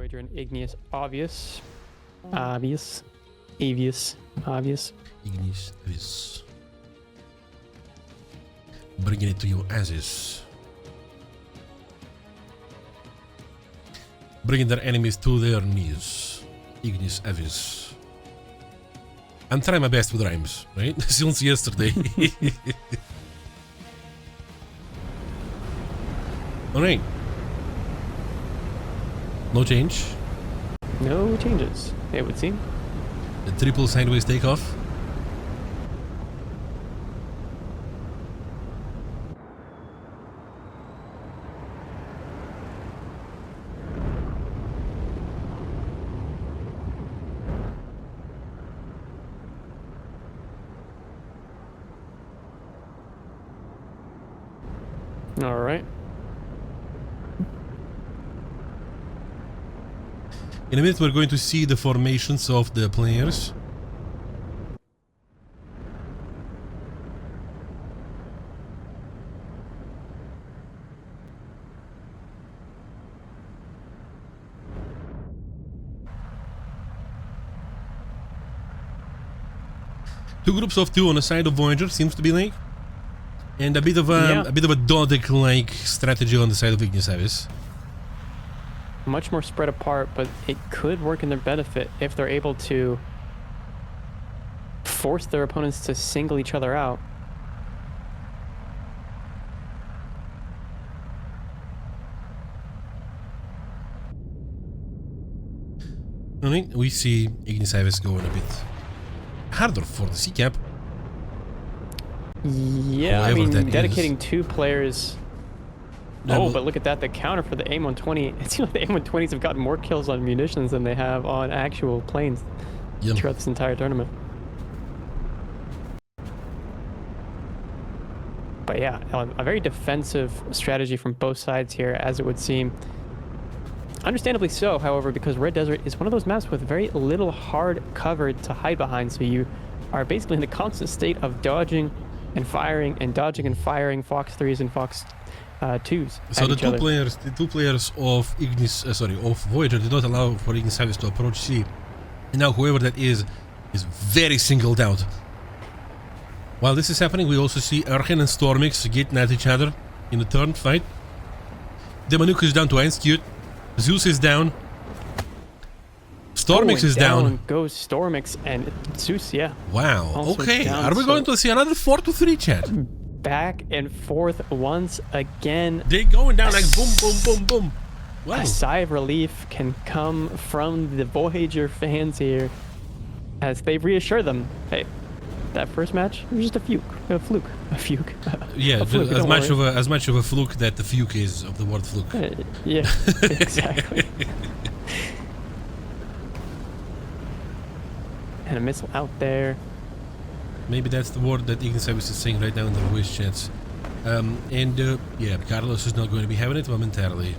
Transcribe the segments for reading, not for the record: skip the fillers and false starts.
Voyager and Igneous obvious. Obvious. Avius. Obvious. Ignis Vis. Bringing it to you as is. Bringing their enemies to their knees. Ignis Avis. I'm trying my best with rhymes, right? Since yesterday. Alright. No change. No changes, it would seem. The triple sideways takeoff. All right. In a minute we're going to see the formations of the players. Two groups of two on the side of Voyager seems to be like, and a bit of a DODEC like strategy on the side of Ignis Avis. Much more spread apart, but it could work in their benefit if they're able to force their opponents to single each other out. Alright, we see Ignis Avis going a bit harder for the C cap. Yeah, I mean, dedicating two players. Oh, but look at that, the counter for the AIM-120. It seems like the AIM-120s have gotten more kills on munitions than they have on actual planes throughout this entire tournament. But yeah, a very defensive strategy from both sides here, as it would seem. Understandably so, however, because Red Desert is one of those maps with very little hard cover to hide behind, so you are basically in a constant state of dodging and firing and dodging and firing Fox 3s and Fox 2s. So the two players of of Voyager did not allow for Ignis Avis to approach C. And now whoever that is very singled out. While this is happening, we also see Ergen and Stormix getting at each other in the turn fight. Demanuk is down to 1 skewed. Zeus is down. Stormix is down. Goes Stormix and Zeus, yeah. Wow. Also okay. down, Are we going to see another 4-3 chat? Back and forth once again. They're going down like boom, boom, boom, boom. Wow. A sigh of relief can come from the Voyager fans here as they reassure them, hey, that first match was just a fluke. Yeah, a fluke, as much of a fluke that the fuke is of the word fluke. Yeah, exactly. And a missile out there. Maybe that's the word that Ignis Avis is saying right now in the voice chats. Yeah, Carlos is not going to be having it momentarily.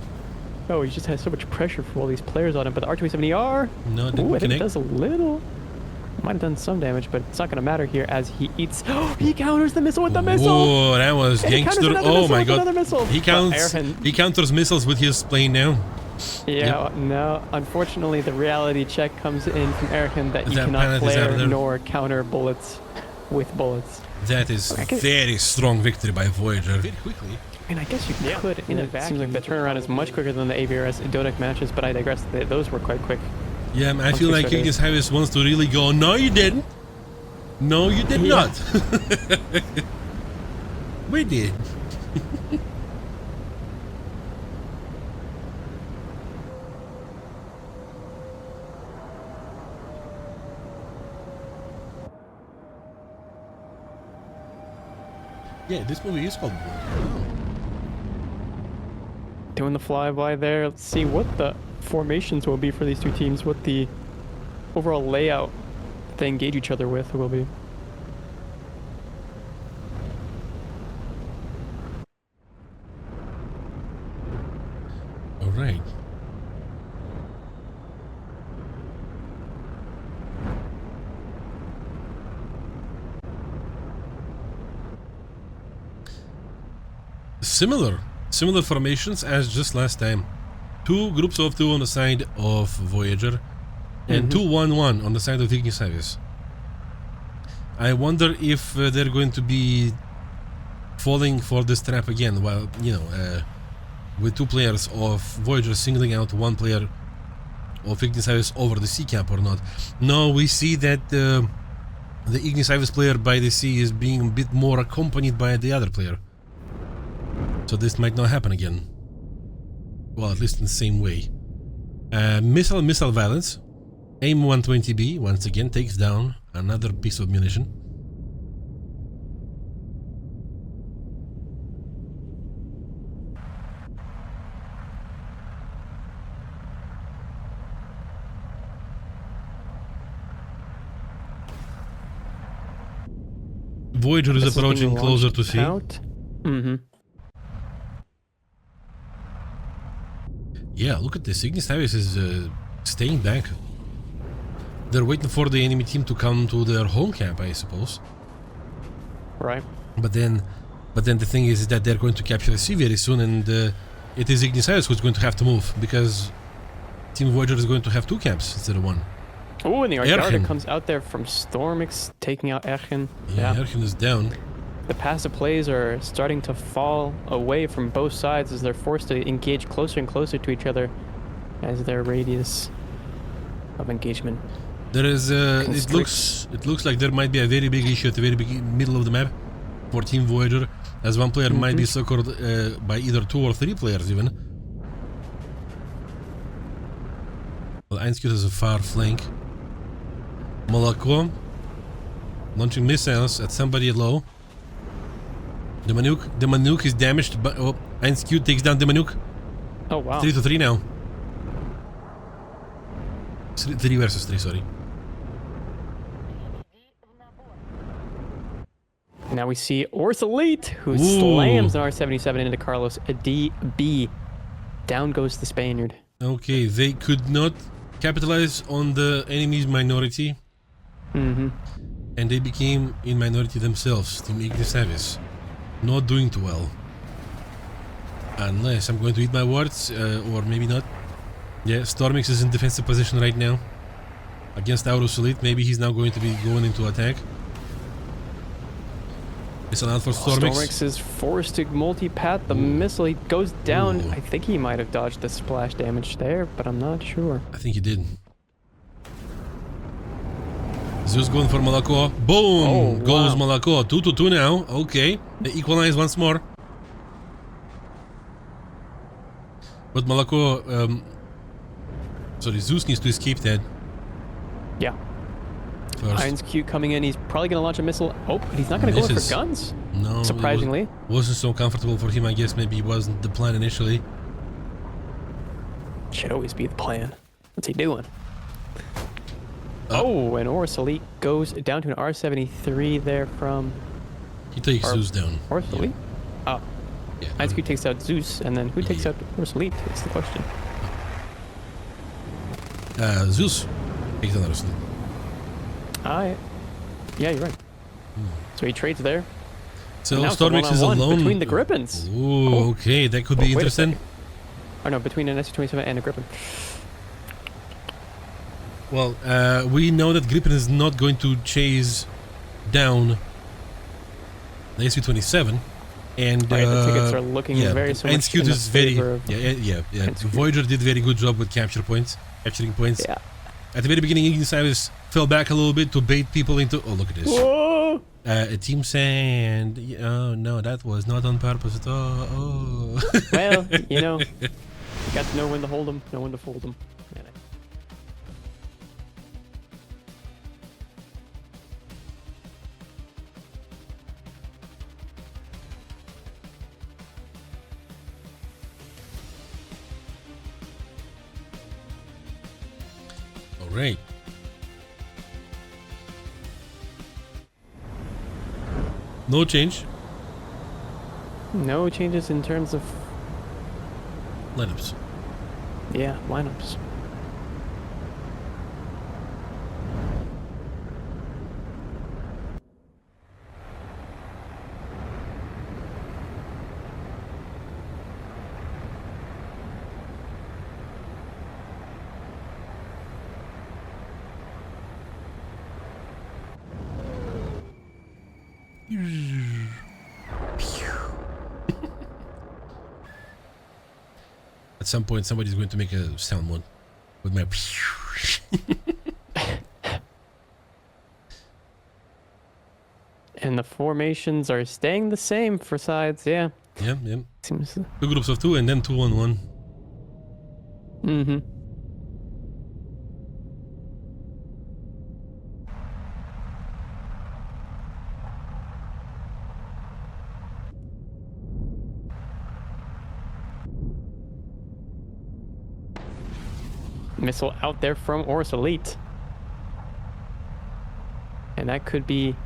Oh, he just has so much pressure for all these players on him, but the R270R... No, didn't I think connect. it does a little... Might have done some damage, but it's not going to matter here as he eats... Oh, he counters the missile with the missile! Oh, that was gangster. Oh my god. He counters missiles with his plane now. Yeah, no. Unfortunately, the reality check comes in from Ergen that you cannot flare nor counter bullets with bullets. That is very strong victory by Voyager. Very quickly. I mean, I guess you could in a vacuum. Seems like the turnaround is much quicker than the AVRES and DODEC matches, but I digress. Those were quite quick. Yeah, I feel like Ignis Avis wants to really go, no you didn't. No you did not. We did. Yeah, this movie is called Voyager. Doing the flyby there. Let's see what the formations will be for these two teams, what the overall layout they engage each other with will be. All right. Similar formations as just last time. 2 groups of 2 on the side of Voyager, and 2-1-1 on the side of Ignis Avis. I wonder if they're going to be falling for this trap again, while, you know, with 2 players of Voyager singling out 1 player of Ignis Avis over the sea camp or not. No, we see that the Ignis Avis player by the sea is being a bit more accompanied by the other player. So this might not happen again. Well, at least in the same way. Missile violence. AIM 120B once again takes down another piece of munition. Voyager is approaching closer to sea. Yeah, look at this. Ignis Avis is staying back. They're waiting for the enemy team to come to their home camp, I suppose. Right. But then the thing is that they're going to capture the sea very soon, and it is Ignis Avis who's going to have to move, because Team Voyager is going to have 2 camps instead of 1. Oh, and the Argada comes out there from Stormix, taking out Ergen. Yeah, Ergen is down. The passive plays are starting to fall away from both sides as they're forced to engage closer and closer to each other as their radius of engagement. There is it looks like there might be a very big issue at the very middle of the map for Team Voyager, as 1 player might be succored by either 2 or 3 players even. Well, Einskut has a far flank. Monaco launching missiles at somebody low. The Manuk is damaged, but Einskut takes down the Manuk. Oh wow. 3-3 now. 3 versus 3, sorry. Now we see Orth Elite, who slams an R-77 into Carlos DB. Down goes the Spaniard. Okay, they could not capitalize on the enemy's minority. And they became in minority themselves, Team Ignis Avis. Not doing too well. Unless I'm going to eat my words, or maybe not. Yeah, Stormix is in defensive position right now against AVRES Elite. Maybe he's now going to be going into attack. It's an out for Stormix. Stormix is forced to multi-pat the missile. He goes down. I think he might have dodged the splash damage there, but I'm not sure. I think he did. Zeus going for Malako. Boom! Goes Malako. 2-2 now. Okay. They equalize once more. But Malako... sorry, Zeus needs to escape that. Yeah. Einskut coming in. He's probably going to launch a missile. Oh, but he's not going to go in for guns. No. Surprisingly. Wasn't so comfortable for him, I guess. Maybe it wasn't the plan initially. Should always be the plan. What's he doing? Oh, and Orth Elite goes down to an R-73 there from... He takes Zeus down. Orth Elite? Oh. Yeah. Einskut takes out Zeus, and then who takes out Orth Elite? That's the question. Zeus takes out Orth Elite. Yeah, you're right. So he trades there. So Stormix is alone between the Grippins. Ooh, okay, that could be interesting. Oh no, between an SU-27 and a Grippin. Well, we know that Gripen is not going to chase down the SU-27, and the tickets are looking very so much in the favor of Voyager did a very good job with capturing points. Yeah. At the very beginning, Ignis Avis fell back a little bit to bait people into... Oh, look at this. Whoa! A team sand. Oh, no, that was not on purpose at all. Oh. Well, you know, you got to know when to hold them, know when to fold them. Right. No change. No changes in terms of lineups. Yeah, lineups. At some point, somebody's going to make a sound one with my. And the formations are staying the same for sides, yeah. Yeah, yeah. Seems. 2 groups of 2 and then 2 on 1. Mm-hmm. Missile out there from Oris Elite. And that could be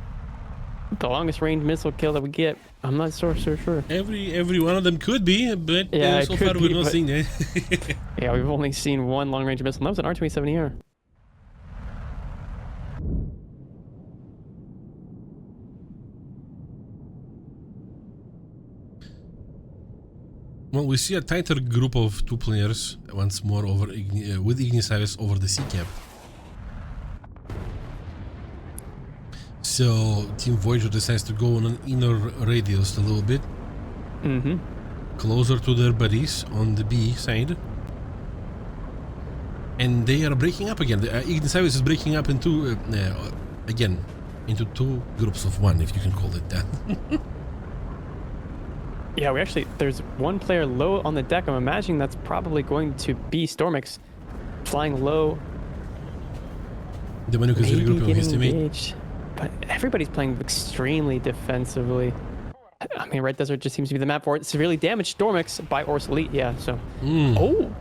the longest range missile kill that we get. I'm not so sure. Every one of them could be, but Yeah, so it far could we're be, not but- seeing that. Yeah, we've only seen one long range missile. And that was an R-27ER. Well, we see a tighter group of 2 players once more over with Ignis Avis over the sea cap. So Team Voyager decides to go on an inner radius a little bit, Mm-hmm. closer to their buddies on the B side. And they are breaking up again. Ignis Avis is breaking up into, again, into 2 groups of 1, if you can call it that. Yeah, there's one player low on the deck. I'm imagining that's probably going to be Stormix flying low. The Manuka is Maybe regrouping with his getting teammate. engaged. But everybody's playing extremely defensively. I mean, Red Desert just seems to be the map for it. Severely damaged Stormix by Oris Elite, yeah, so. Oh!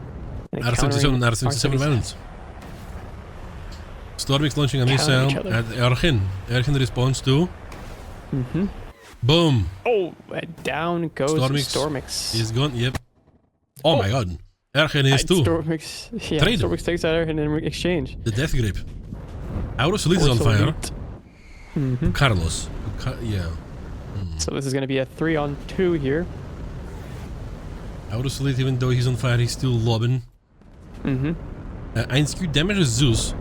And R77, countering R77 balance. Stormix launching a missile each other. at Ergen. Ergen responds to. Mm-hmm. Boom! Oh, and down goes Stormix. He's gone, yep. Oh my god. Ergen is too. Stormix, yeah, Trade. Stormix takes out Ergen in exchange. The death grip. Aurus Elite is on Oris fire. Elite. Mhm. Carlos. Yeah. So this is going to be a 3-on-2 here. Aurus Elite, even though he's on fire, he's still lobbing. Mm-hmm. 1Q damages Zeus.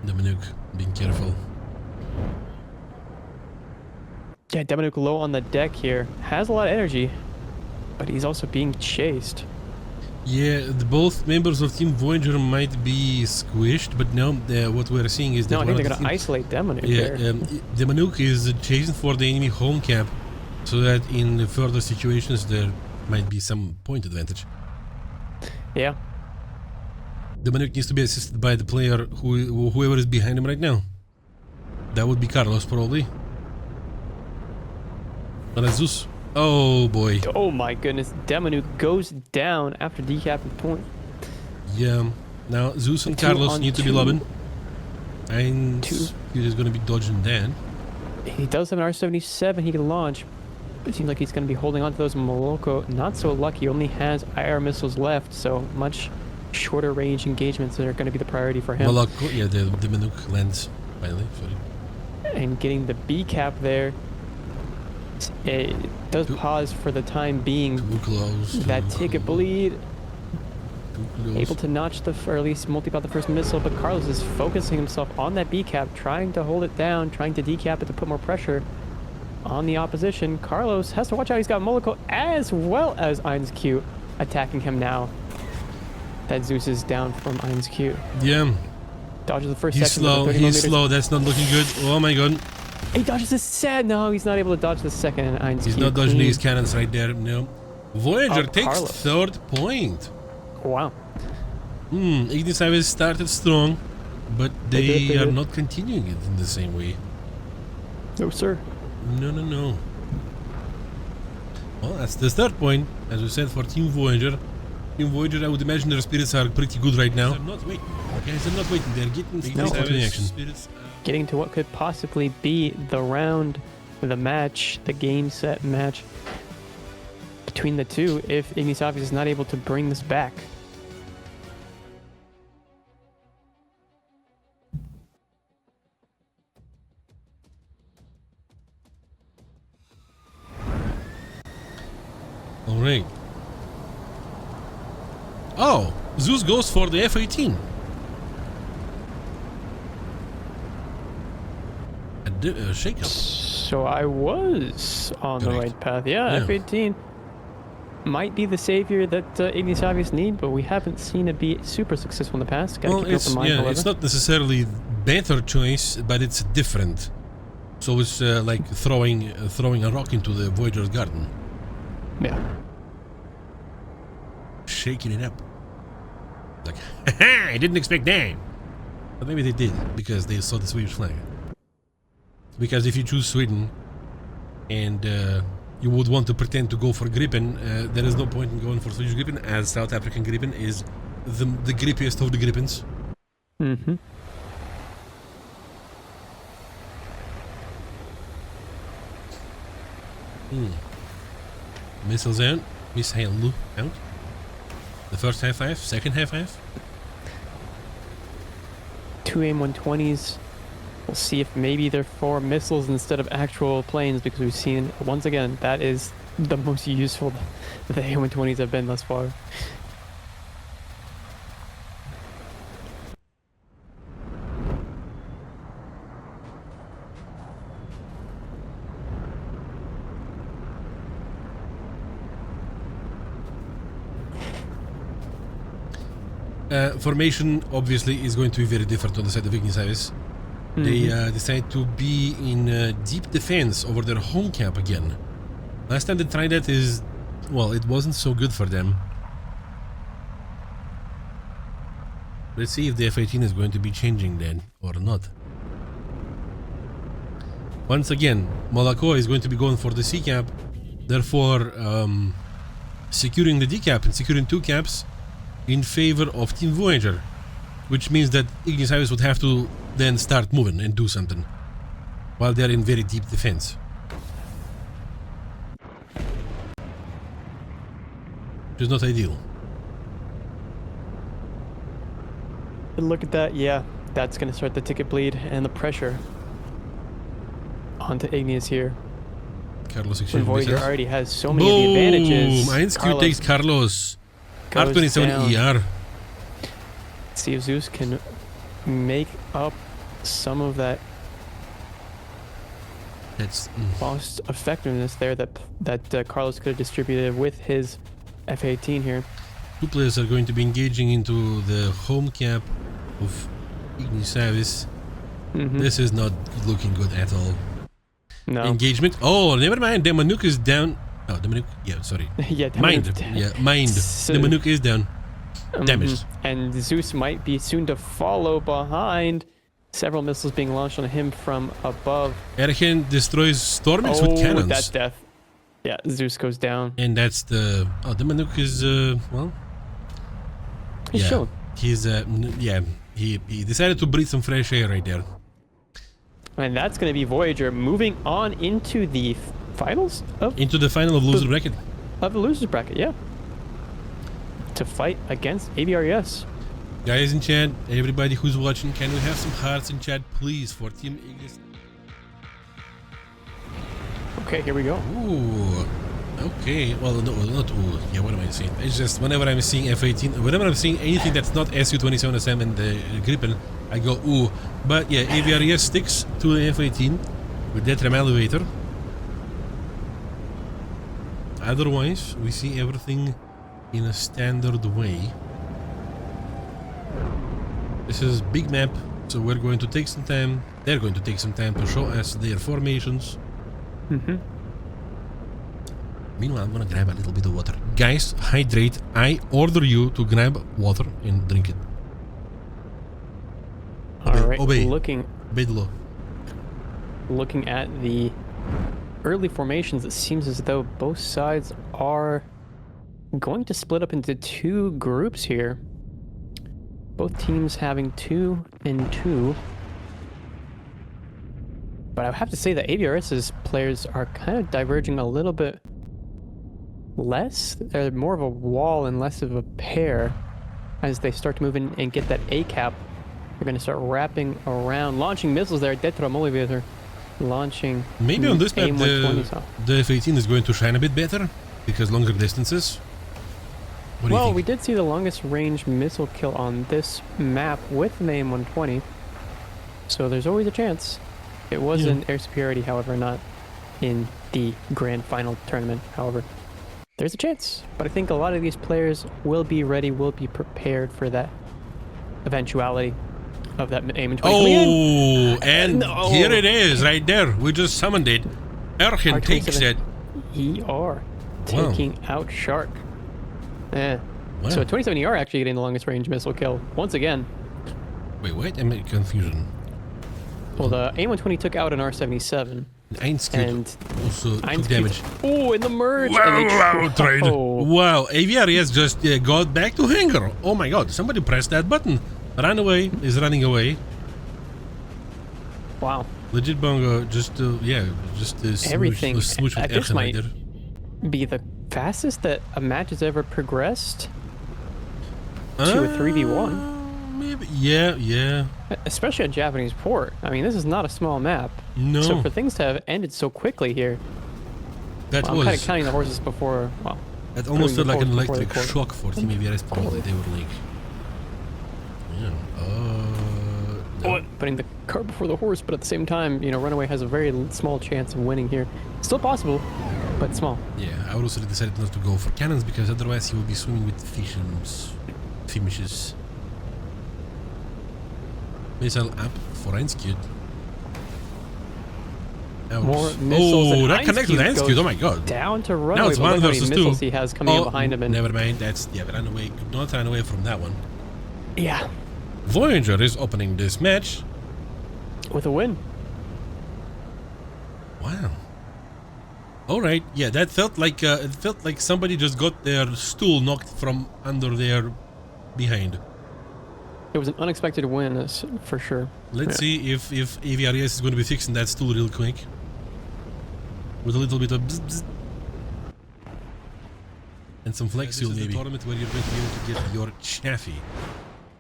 The Manuk being careful. Yeah, Demanuk low on the deck here. Has a lot of energy, but he's also being chased. Yeah, both members of Team Voyager might be squished, but now what we're seeing is that No, I one think of they're the going to team- isolate Demanuk Yeah, here. the Manuk is chasing for the enemy home cap, so that in further situations there might be some point advantage. Yeah. The Manuk needs to be assisted by the player whoever is behind him right now. That would be Carlos, probably. But Zeus. Oh boy. Oh my goodness, Demanuk goes down after decapping point. Yeah. Now Zeus and 2 Carlos on need to be 2. lobbing. And 2. he's going to be dodging that. He does have an R-77 he can launch. It seems like he's going to be holding on to those. Moloko, not so lucky, only has IR missiles left, so much shorter range engagements that are going to be the priority for him. Malako, yeah, the Manuk lands finally. Sorry. And getting the B cap there, it does pause for the time being. Too close. That ticket bleed, Too close. able to notch or at least multi-bot the first missile, but Carlos is focusing himself on that B cap, trying to hold it down, trying to decap it to put more pressure on the opposition. Carlos has to watch out. He's got Moloko as well as 1Q attacking him now. That Zeus is down from 1Q. Yeah, Dodges the first he's section. with slow. the 30 He's millimeters. slow. That's not looking good. Oh my god. He dodges the set. No, he's not able to dodge the second. And 1Q He's not dodging clean. these cannons right there. No. Voyager takes Carlos. 3rd point. Wow. Ignis Avis started strong, but They they are did. not continuing it in the same way. No, sir. No. Well, that's the 3rd point, as we said, for Team Voyager. Team Voyager, I would imagine their spirits are pretty good right now. They're not waiting. Guys, they're not waiting. They're getting into action. Getting to what could possibly be the round, the match, the game set match between the two if Ignis Avis is not able to bring this back. Alright. Oh, Zeus goes for the F-18. shakeup. So I was on the Correct. right path. Yeah, Yeah. F-18 might be the savior that Ignis Avius need, but we haven't seen it be super successful in the past. Gotta Well, keep an it's open mind, however. it's not necessarily better choice, but it's different. So it's like throwing a rock into the Voyager's garden, Yeah. shaking it up. Like, haha, I didn't expect that. But maybe they did because they saw the Swedish flag. Because if you choose Sweden and you would want to pretend to go for Gripen, there is no point in going for Swedish Gripen, as South African Gripen is the grippiest of the Gripens. Mm-hmm. Missiles out. Missile out. The first high five, second high five. 2 AIM-120s. We'll see if maybe they're 4 missiles instead of actual planes, because we've seen, once again, that is the most useful the AIM-120s have been thus far. Formation obviously is going to be very different on the side of Ignis Avis. They decide to be in deep defense over their home camp again. Last time they tried that it wasn't so good for them. Let's see if the F-18 is going to be changing then or not. Once again, Monaco is going to be going for the C cap, therefore securing the D cap and securing 2 caps in favor of Team Voyager, which means that Ignis Avis would have to then start moving and do something while they're in very deep defense. Which is not ideal. And look at that, yeah, that's going to start the ticket bleed and the pressure onto Ignis here. Carlos When exchange Voyager missiles. already has so many of the advantages. Boom! INSQ takes Carlos. goes R27 down. ER. See if Zeus can make up some of that That's lost effectiveness there that Carlos could have distributed with his F-18 here. 2 players are going to be engaging into the home cap of Ignis Avis. This is not looking good at all. No. Engagement. Oh, never mind. The Manuk is down. Oh, the Manuk. Yeah, sorry. Yeah, Mind. definitely. Yeah, mind. So- The Manuk is down. Damaged. And Zeus might be soon to follow behind. Several missiles being launched on him from above. Ergen destroys Stormix with cannons. That's death. Yeah, Zeus goes down. And that's the... Oh, the Manuk is, well... He's chilling. He's, he decided to breathe some fresh air right there. And that's going to be Voyager moving on into the finals of Into the final of loser bracket. the losers bracket, yeah. To fight against AVRES. Guys in chat, everybody who's watching, can we have some hearts in chat, please, for Team Ignis? Okay, here we go. Ooh. Okay. Well, no, not ooh. Yeah, what am I saying? It's just whenever I'm seeing F-18, whenever I'm seeing anything that's not Su-27SM and the Gripen, I go ooh. But yeah, AVRES sticks to the F-18 with that ram elevator. Otherwise, we see everything in a standard way. This is big map, so we're going to take some time. They're going to take some time to show us their formations. Meanwhile, I'm gonna grab a little bit of water. Guys, hydrate. I order you to grab water and drink it. All right, obey. looking Obey the law. looking at the early formations, it seems as though both sides are going to split up into 2 groups here. Both teams having 2 and 2. But I would have to say that AVRS's players are kind of diverging a little bit less. They're more of a wall and less of a pair as they start to move in and get that A cap. They're going to start wrapping around, launching missiles there. Detramolivator launching. Maybe on this map AIM-120s off. the F-18 is going to shine a bit better because longer distances. What do you Well, think? we did see the longest range missile kill on this map with the AIM-120, so there's always a chance. It was in air superiority, however, not in the grand final tournament. However, there's a chance. But I think a lot of these players will be ready, will be prepared for that eventuality of that aim and 20. Oh, and here it is, right there. We just summoned it. Ergen takes it. ER taking out Shark. Yeah. Wow. So 27 ER actually getting the longest range missile kill once again. Wait, what? I'm in confusion. Well, the A120 took out an R77. And also took damage. Oh, in the merge. Wow, trade. Wow, AVRES just got back to hangar. Oh my god, somebody pressed that button. Ran away, is running away. Wow. Legit Bongo just, everything. smooch with This Ergen might right there. be the fastest that a match has ever progressed to a 3v1. Maybe, yeah. Especially on Japanese port. I mean, this is not a small map. No. So for things to have ended so quickly here, That I'm kind of counting the horses before. Well, that almost felt like an before electric the shock for Team AVRES. Probably they were like, no. putting the cart before the horse, but at the same time, Runaway has a very small chance of winning here. Still possible, but small. Yeah, I would also decided not to go for cannons because otherwise he would be swimming with fishes. Missile up for Einskjud. More missiles. Oh, that connects with Einskjud. Oh my god. Down to Runaway. Now it's 1 versus 2. Missiles he has coming in behind him. And never mind. Ran away. Could not run away from that one. Yeah. Voyager is opening this match with a win. Wow. All right. Yeah, that felt like somebody just got their stool knocked from under their behind. It was an unexpected win, for sure. Let's see if AVRES is going to be fixing that stool real quick. With a little bit of bzz, bzz. And some flex fuel, maybe. This is the tournament where you're going to be able to get your chaffee.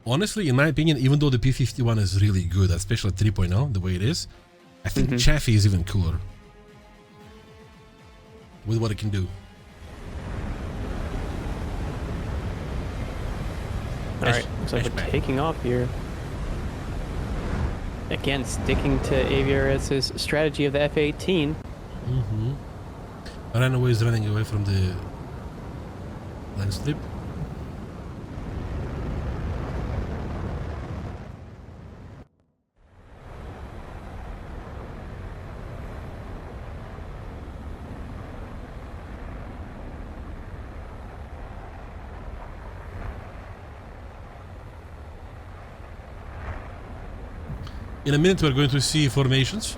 Honestly, in my opinion, even though the P51 is really good, especially at 3.0, the way it is, I think chaffee is even cooler. With what it can do. Alright, looks like we're taking off here. Again, sticking to AVRES' strategy of the F-18. Runaway is running away from the land slip. In a minute, we're going to see formations.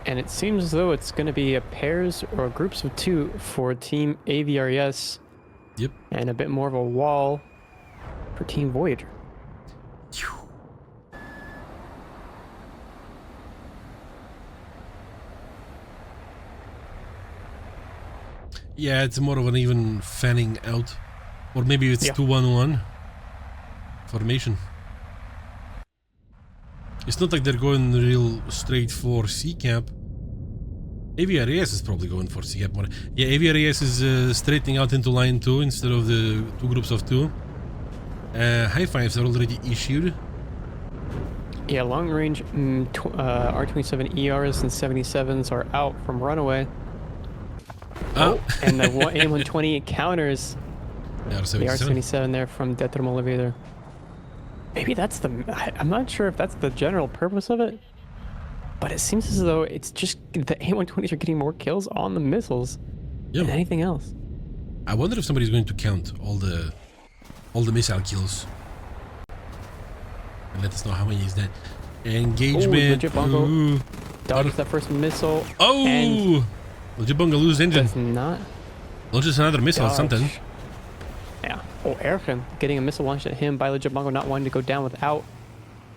And it seems as though it's going to be a pairs or groups of 2 for Team AVRES. Yep. And a bit more of a wall for Team Voyager. Yeah, it's more of an even fanning out. Or maybe it's 2-1-1. Formation. It's not like they're going real straight for C cap. AVRES is probably going for C cap more. Yeah, AVRES is straightening out into line 2 instead of the 2 groups of 2. High fives are already issued. Yeah, long range R27 ERs and 77s are out from Runaway. And the A120 counters the R77 there from Detram Elevator. Maybe that's I'm not sure if that's the general purpose of it, but it seems as though it's just the A120s are getting more kills on the missiles than anything else. I wonder if somebody's going to count all the missile kills and let us know how many is that. Engagement. Legit Bongo dodges that first missile. Oh! Legit Bongo lose engine. Does not. Launches another missile or something. Yeah. Oh, Ergen getting a missile launched at him by Legit Bongo, not wanting to go down without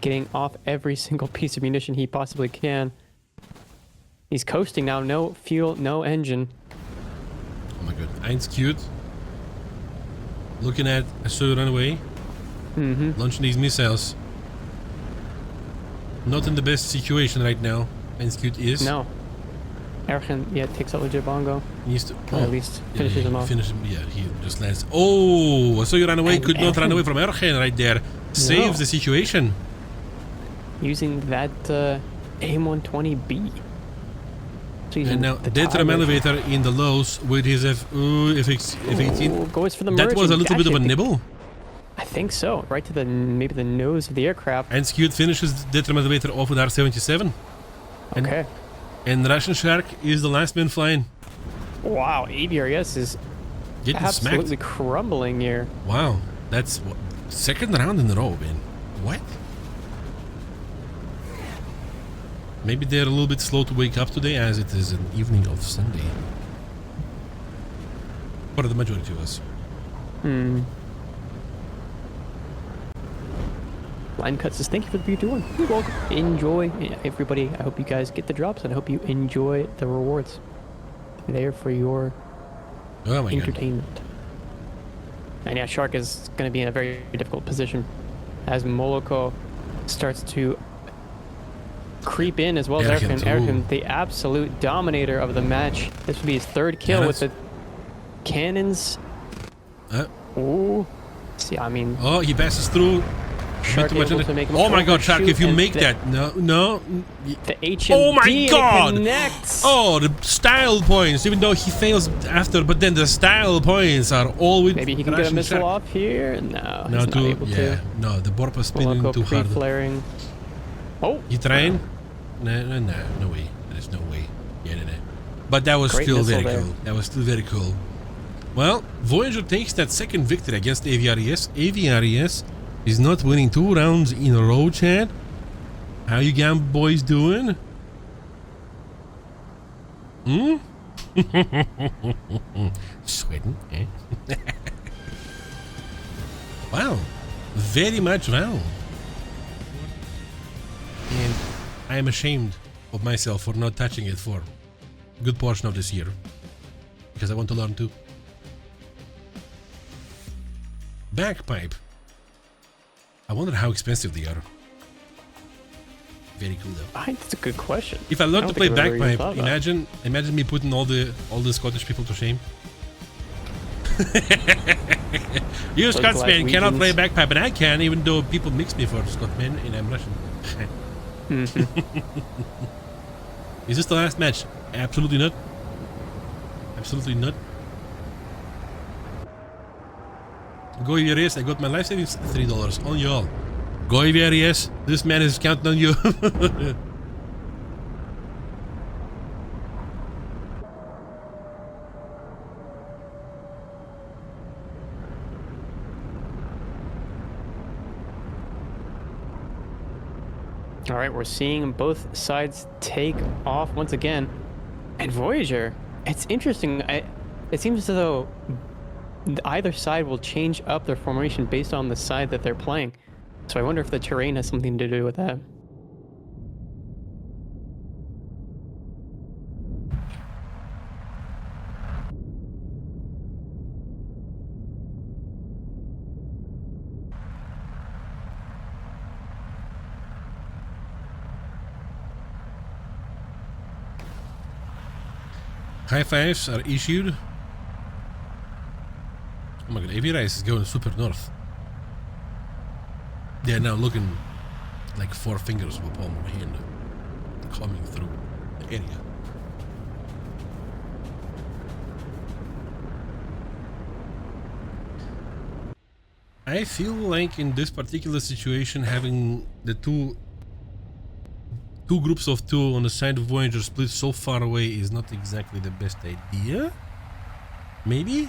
getting off every single piece of munition he possibly can. He's coasting now. No fuel, no engine. Oh my god. Einskjud. Looking at Asu Runaway. Launching these missiles. Not in the best situation right now. Einskjud is. No. Ergen, takes out Legit Bongo. Needs to, at least finishes him off. He just lands. Oh, so you ran away. Could not run away from Ergen right there. saves the situation. Using that AIM-120B. So And now Detram Elevator in the lows with his F18. Goes for the That merge. was a little bit of a nibble. I think so. Right to the maybe the nose of the aircraft. And Skewed finishes Detram Elevator off with R77. Okay. And Russian Shark is the last man flying. Wow, AVRES is Getting absolutely smacked. crumbling here. Wow, that's second round in a row, man. What? Maybe they're a little bit slow to wake up today, as it is an evening of Sunday. For the majority of us. Line Cut says, thank you for the beauty one. You're welcome. Enjoy, everybody. I hope you guys get the drops, and I hope you enjoy the rewards. They're there for your entertainment. And yeah, Shark is going to be in a very difficult position as Moloko starts to creep in, as well as Erkin. Erkin, the absolute dominator of the match. This would be his third kill with the cannons. Ooh. See, I mean... Oh, he passes through. Shark able to make him oh my god, Shark, if you make that... No. The HMD, oh my god! Connects. Oh, the style points, even though he fails after, but then the style points are all with... Maybe he can get a missile off here? No, he's not able to. No, the Borp is spinning too hard. Flaring. Oh! You trying? No way. There's no way. Yeah. But that was still very cool. That was still very cool. Well, Voyager takes that second victory against AVRES. AVRES is not winning 2 rounds in a row, chat. How you Gam boys doing? Sweating, eh? Wow. Very much wow. And I am ashamed of myself for not touching it for a good portion of this year. Because I want to learn too. Bagpipe. I wonder how expensive they are. Very cool though. I think that's a good question. If I learn to play bagpipe, imagine me putting all the Scottish people to shame. You Scotsman cannot play bagpipe, and I can, even though people mix me for Scotsman and I'm Russian. Is this the last match? Absolutely not. Absolutely not. Go AVRES, I got my life savings $3 on y'all. Go AVRES, this man is counting on you. All right, we're seeing both sides take off once again. And Voyager, it's interesting. It seems as though either side will change up their formation based on the side that they're playing. So I wonder if the terrain has something to do with that. High fives are issued. Oh my god, AVRES is going super north. They are now looking like 4 fingers of a palm of a hand coming through the area. I feel like in this particular situation, having the two groups of 2 on the side of Voyager split so far away is not exactly the best idea. Maybe?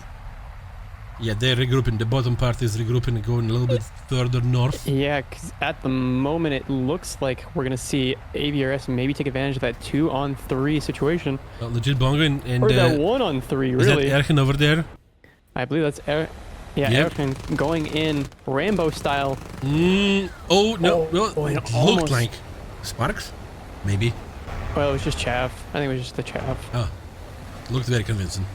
Yeah, they're regrouping. The bottom part is regrouping and going a little bit further north. Yeah, because at the moment it looks like we're going to see AVRES maybe take advantage of that 2-on-3 situation. Legit Bongo and or that 1-on-3, really. Is that Erkin over there? I believe that's Erkin going in Rambo style. Oh, no. It looked like sparks? Maybe. Well, it was just chaff. I think it was just the chaff. Oh. Looked very convincing.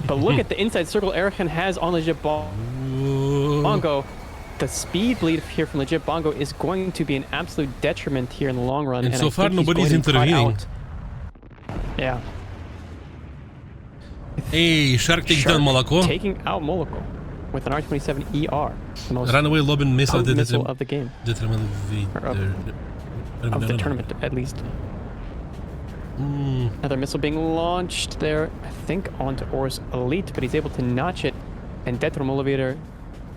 But look at the inside circle Erkin has on Legit Bongo. The speed bleed here from Legit Bongo is going to be an absolute detriment here in the long run. And so far, nobody's intervening. Yeah. Hey, Shark takes down Moloko. Taking out Moloko. with an R27ER, the most Runaway Lobbin missile potent missile of the game, of the tournament at least. Another missile being launched there, I think, onto Ors Elite, but he's able to notch it. And Detromolivator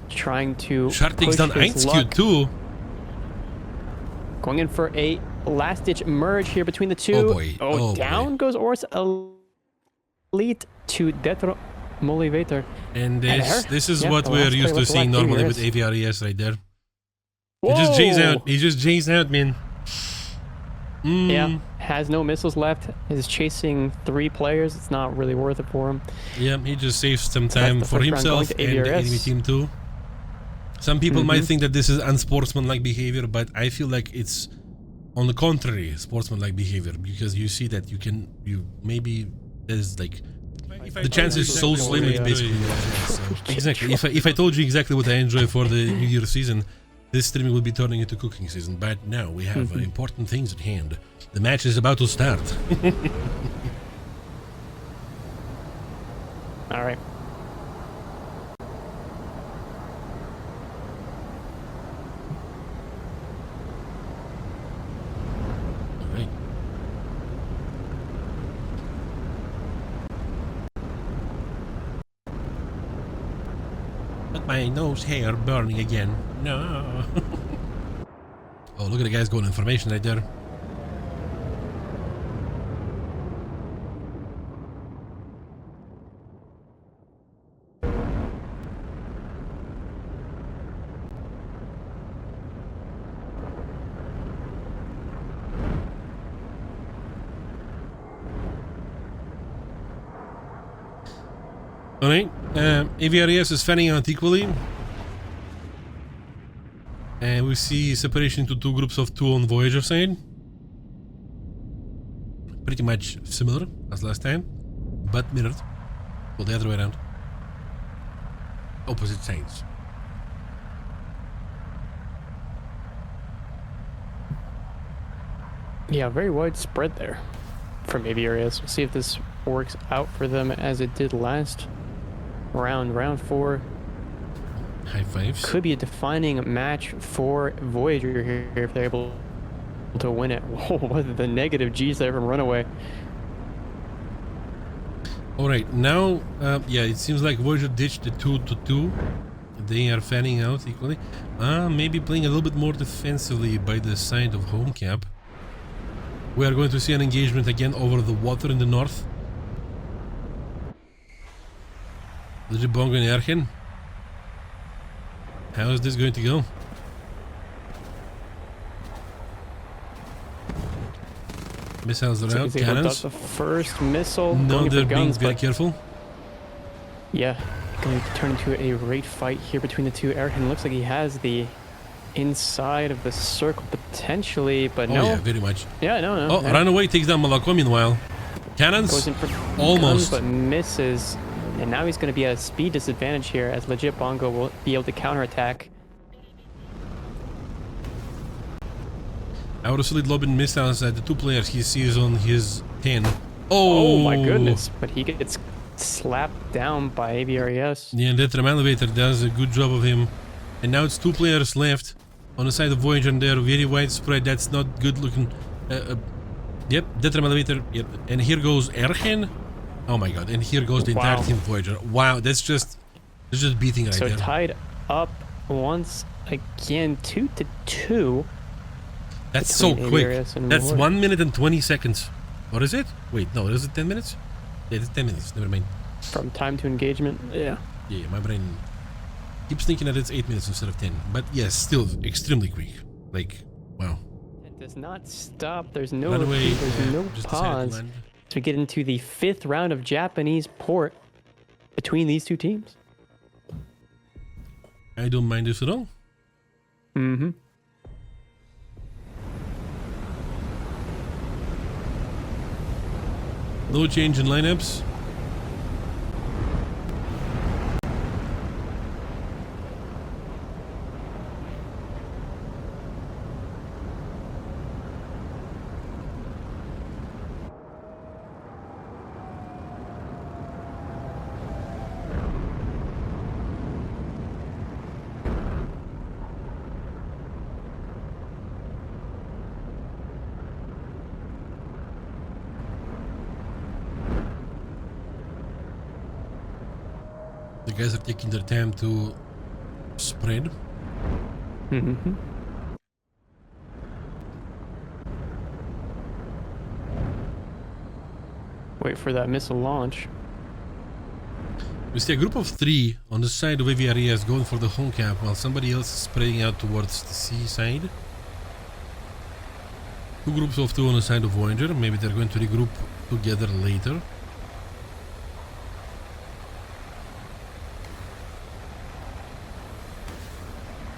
trying to Shartik's push done his 1 luck. too. Going in for a last-ditch merge here between the two. Oh boy. Oh down boy. goes Ors Elite to Detromolivator. And this is what the we're last used play to looked seeing like normally AVRES. with AVRES right there. Whoa! He just J's out. He just J's out, man. Yeah, has no missiles left. Is chasing 3 players. It's not really worth it for him. Yeah, he just saves some So that's time the for first round going himself to and the AVRES. enemy team too. Some people might think that this is unsportsmanlike behavior, but I feel like it's on the contrary sportsmanlike behavior, because you see that maybe there's like the chance is so slim. It's basically exactly. If I told you exactly what I enjoy for the New Year season, this streaming will be turning into cooking season. But now we have important things at hand. The match is about to start. All right. All right. But my nose hair burning again. No. Oh, look at the guys going information right there. Alright, AVRES is fanning out equally. And we see separation into 2 groups of 2 on Voyager side. Pretty much similar as last time, but mirrored. Well, the other way around. Opposite sides. Yeah, very wide spread there from AVRES. We'll see if this works out for them as it did last round. Round 4 High fives. could be a defining match for Voyager here if they're able to win it. Whoa, what are the negative G's there from Runaway? Alright, now, yeah, it seems like Voyager ditched the 2-2. They are fanning out equally. Maybe playing a little bit more defensively by the side of home cap. We are going to see an engagement again over the water in the north. Bongo and Ergen. How is this going to go? Missiles are out, cannons. The first missile. No, going for they're being guns, very but careful. yeah, going to turn into a rate fight here between the two. Ergen looks like he has the inside of the circle potentially, but no. Oh yeah, very much. Yeah, no. Oh, Runaway takes down Malako meanwhile. Cannons, Goes in for almost. guns, but misses. And now he's going to be at a speed disadvantage here as Legit Bongo will be able to counterattack. Our solid lobbing missiles at the 2 players he sees on his 10. Oh my goodness, but he gets slapped down by AVRES. Yeah, that elevator does a good job of him. And now it's 2 players left on the side of Voyager, and they're very widespread. That's not good looking. Yep, that elevator. Yep, and here goes Ergen. Oh my god, and here goes the entire team Voyager. Wow, that's just beating right there. So tied up once again, 2-2. That's so quick. And That's 1 minute and 20 seconds. Or is it? Wait, no, is it 10 minutes? Yeah, it's 10 minutes, never mind. From time to engagement, yeah. Yeah, my brain keeps thinking that it's 8 minutes instead of 10. But yes, still extremely quick. Like, wow. It does not stop. There's no Runaway, repeat, there's no just pause. decided To get into the 5th round of Japanese port between these two teams. I don't mind this at all. Mm-hmm. No change in lineups. The guys are taking their time to spread. Mm-hmm. Wait for that missile launch. We see a group of 3 on the side of AVRES going for the home cap while somebody else is spreading out towards the sea side. 2 groups of 2 on the side of Voyager. Maybe they're going to regroup together later.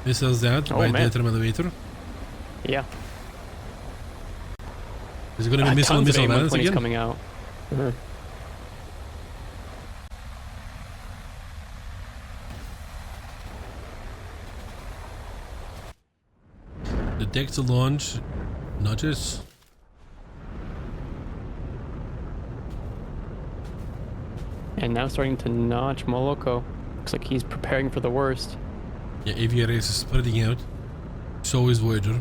Missiles out by the thermal elevator. Yeah. Is it going to be missile balance again? Coming out. Detect the launch. Nudges. And now starting to notch Moloko. Looks like he's preparing for the worst. Yeah, AVRES is spreading out. So is Voyager.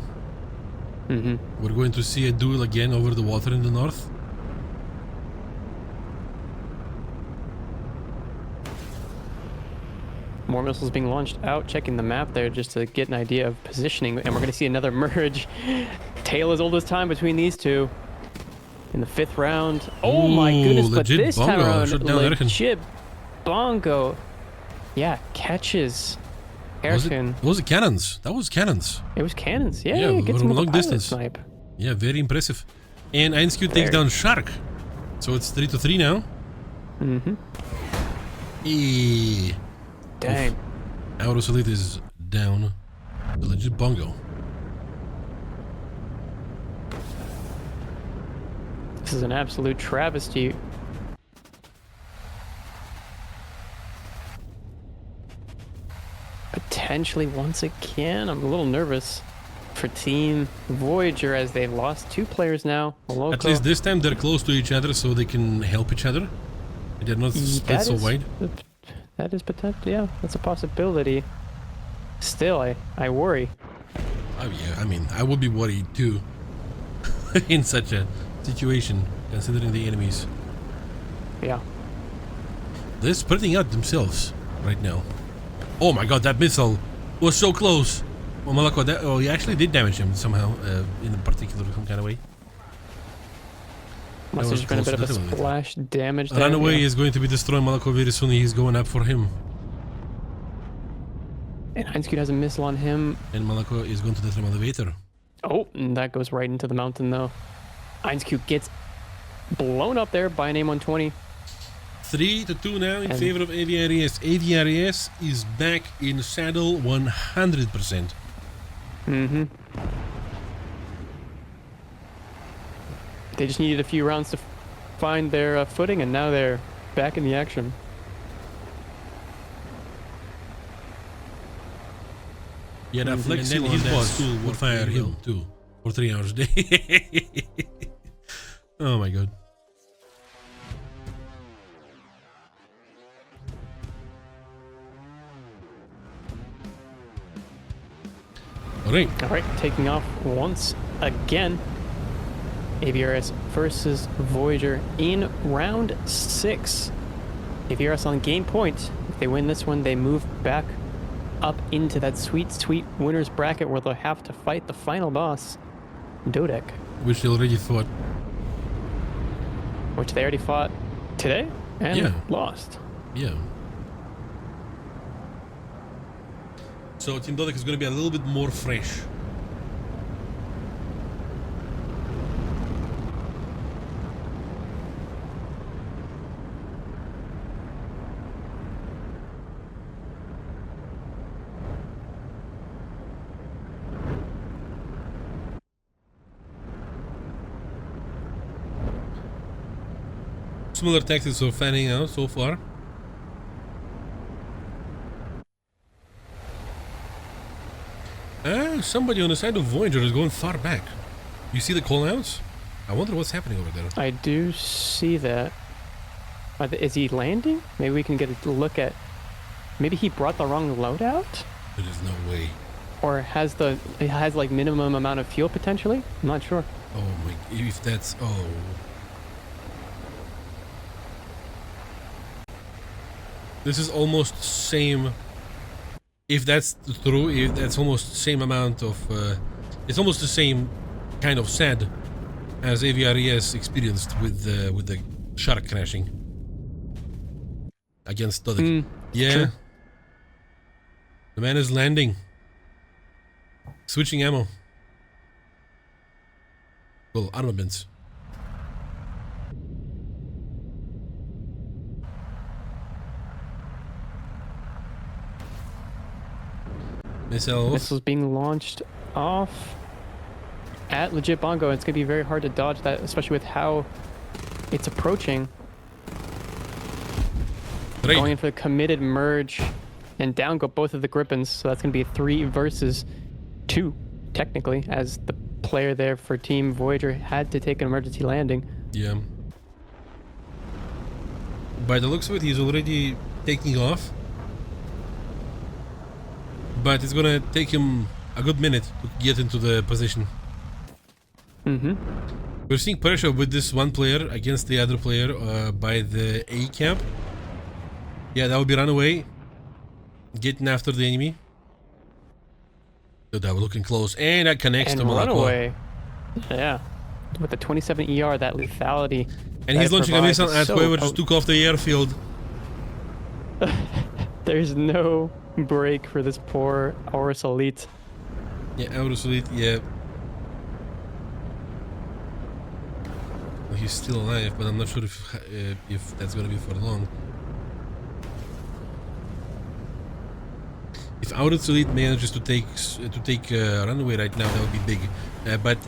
Mm-hmm. We're going to see a duel again over the water in the north. More missiles being launched out, checking the map there just to get an idea of positioning. And we're going to see another merge. Tale as old as time between these two. In the 5th round. Oh my goodness, but this time around, legit bongo. Yeah, catches Erkin. Was it cannons? That was cannons. It was cannons, yeah. It gets him with long a distance. Snipe. Yeah, very impressive. And INSQ takes down Shark. So it's 3-3 now. Mm-hmm. Dang. AVRES Elite is down. The legit bongo. This is an absolute travesty. Potentially once again, I'm a little nervous for Team Voyager as they've lost 2 players now. Moloko. At least this time they're close to each other so they can help each other. They're not split so wide. That is potential. Yeah, that's a possibility. Still, I worry. Oh yeah, I mean, I would be worried too in such a situation, considering the enemies. Yeah. They're spreading out themselves right now. Oh my god, that missile was so close. Well, Moloko, he actually did damage him somehow, in a particular some kind of way. Must have just been a bit of a splash damage there. Runaway is going to be destroying Moloko very soon. He's going up for him. And INSQ has a missile on him. And Moloko is going to the thermal elevator. Oh, and that goes right into the mountain though. INSQ gets blown up there by an A120. 3-2 now in favor of AVRES. AVRES is back in saddle 100%. Mm-hmm. They just needed a few rounds to find their footing, and now they're back in the action. Yeah, that flex and then his boss would fire him too for 3 hours a day. Oh my god. Alright, taking off once again. AVRES versus Voyager in round 6. AVRES on game point. If they win this one, they move back up into that sweet, sweet winner's bracket where they'll have to fight the final boss, DODEC. Which they already fought. Which they already fought today and lost. Yeah. So Team DODEC is going to be a little bit more fresh. Similar tactics are fanning out so far. Somebody on the side of Voyager is going far back. You see the callouts? I wonder what's happening over there. I do see that. Is he landing? Maybe we can get a look at... Maybe he brought the wrong loadout? There is no way. Or it has like minimum amount of fuel potentially? I'm not sure. Oh my... If that's... Oh... This is almost same. If that's true, if that's almost the same amount of. It's almost the same kind of sad as AVRES experienced with the shark crashing against DODEC. Yeah. True. The man is landing. Switching ammo. Well, armaments. Missiles being launched off at legit Bongo. It's going to be very hard to dodge that, especially with how it's approaching. Right. Going in for the committed merge, and down go both of the Grippins. So that's going to be 3 versus 2, technically, as the player there for Team Voyager had to take an emergency landing. Yeah. By the looks of it, he's already taking off. But it's gonna take him a good minute to get into the position. We're seeing pressure with this one player against the other player by the A camp. Yeah, that would be runaway. Getting after the enemy. So that we're looking close. And that connects to Malakwa. Runaway. Yeah. With the 27 ER, that lethality. And he's launching a missile at whoever just took off the airfield. There's no break for this poor AVRES Elite. Yeah, AVRES Elite, yeah. Well, he's still alive, but I'm not sure if that's gonna be for long. If AVRES Elite manages to take runaway right now, that would be big. But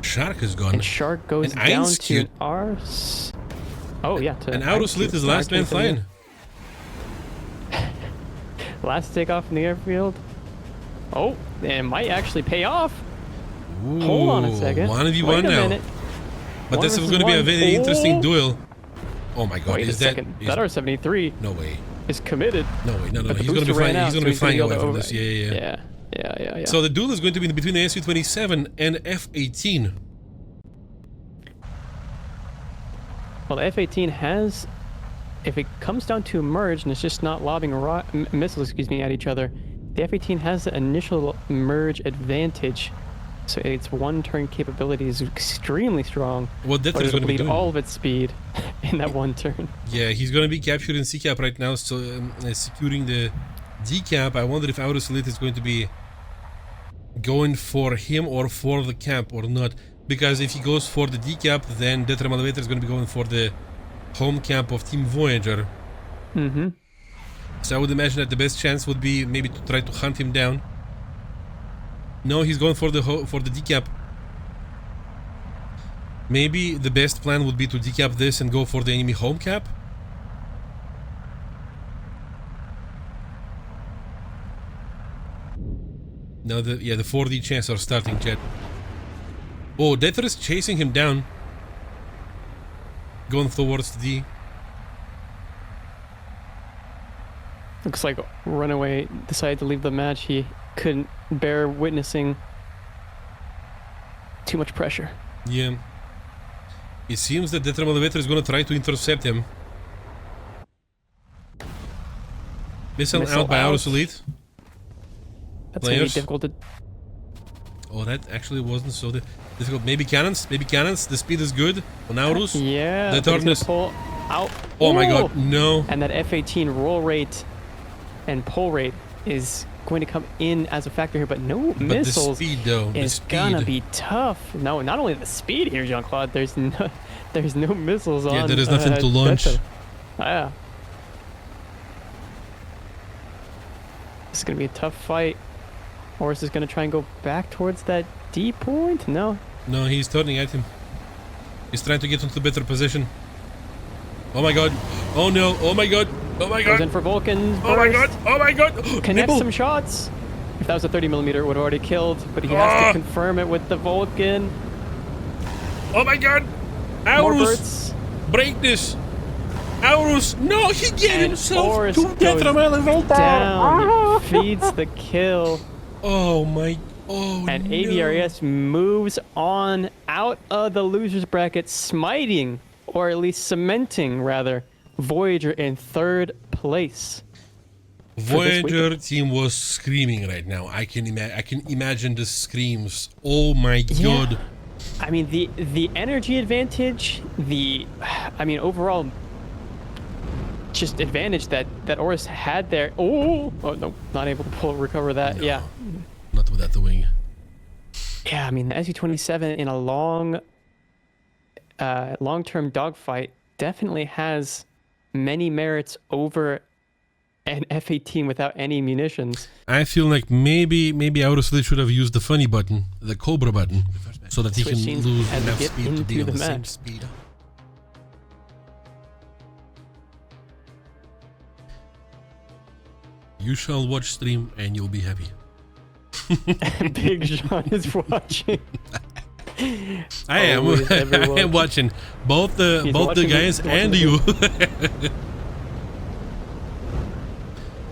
Shark is gone. And Shark goes and down to Ars. Oh yeah. And AVRES Elite is last man flying. Last takeoff in the airfield. Oh, it might actually pay off. Ooh, hold on a second. 1v1 now. Minute. But this is going to be a very interesting duel. Oh my god, Wait is a second. That R-73 no way. Is committed. No way, no. He's going to be flying. He's going to be flying away from this. Yeah. So the duel is going to be between the SV-27 and F-18. Well, the F-18 has, if it comes down to a merge and it's just not lobbing missiles, at each other, the F-18 has the initial merge advantage. So its one-turn capability is extremely strong. What that is going to be doing? All of its speed in that one turn. Yeah, he's going to be capturing C-cap right now, so securing the D-cap. I wonder if AVRES Elite is going to be going for him or for the cap or not. Because if he goes for the D-cap, then Detram Elevator is going to be going for the home camp of Team Voyager. So I would imagine that the best chance would be maybe to try to hunt him down. No, he's going for the decap. Maybe the best plan would be to decap this and go for the enemy home cap. Now the 4D chance are starting, chat. Oh, Dether is chasing him down. Going towards the D. Looks like Runaway decided to leave the match. He couldn't bear witnessing too much pressure. Yeah. It seems that Detram Elevator is going to try to intercept him. Missile out by AVRES Elite. That's going to be difficult to... Oh, that actually wasn't so difficult. Maybe cannons? The speed is good on AVRES. Yeah. The darkness. Pull out. Oh my god, no. And that F-18 roll rate and pull rate is going to come in as a factor here, but no missiles. The speed, though. Is gonna be tough. No, not only the speed here, Jean-Claude. There's no missiles on. Yeah, there is nothing to launch. Yeah. This is gonna be a tough fight. Horse is gonna try and go back towards that D point. No. No, he's turning at him. He's trying to get into a better position. Oh my god. Oh no. Oh my god. Oh my god. Goes in for Vulcan. Oh my god. Oh my god. Connects some shots. If that was a 30mm, it would have already killed, but he has to confirm it with the Vulcan. Oh my god. AVRES. Break this. AVRES. No, he gave himself to Detram Elevator. Down. Feeds the kill. Oh my. Oh, and AVRES moves on out of the losers bracket, smiting, or at least cementing, rather, Voyager in 3rd place. Voyager team was screaming right now. I can imagine the screams. Oh my god. I mean the energy advantage, overall just advantage that Oris had there. Oh no, not able to recover that. No, yeah. Not without the wing. Yeah, I mean the SU-27 in a long-term dogfight definitely has many merits over an F-18 without any munitions. I feel like maybe AVRES should have used the funny button, the Cobra button, so that he can lose enough speed to be on the same speed. You shall watch stream and you'll be happy. Big Sean is watching. I am watching both the guys and you.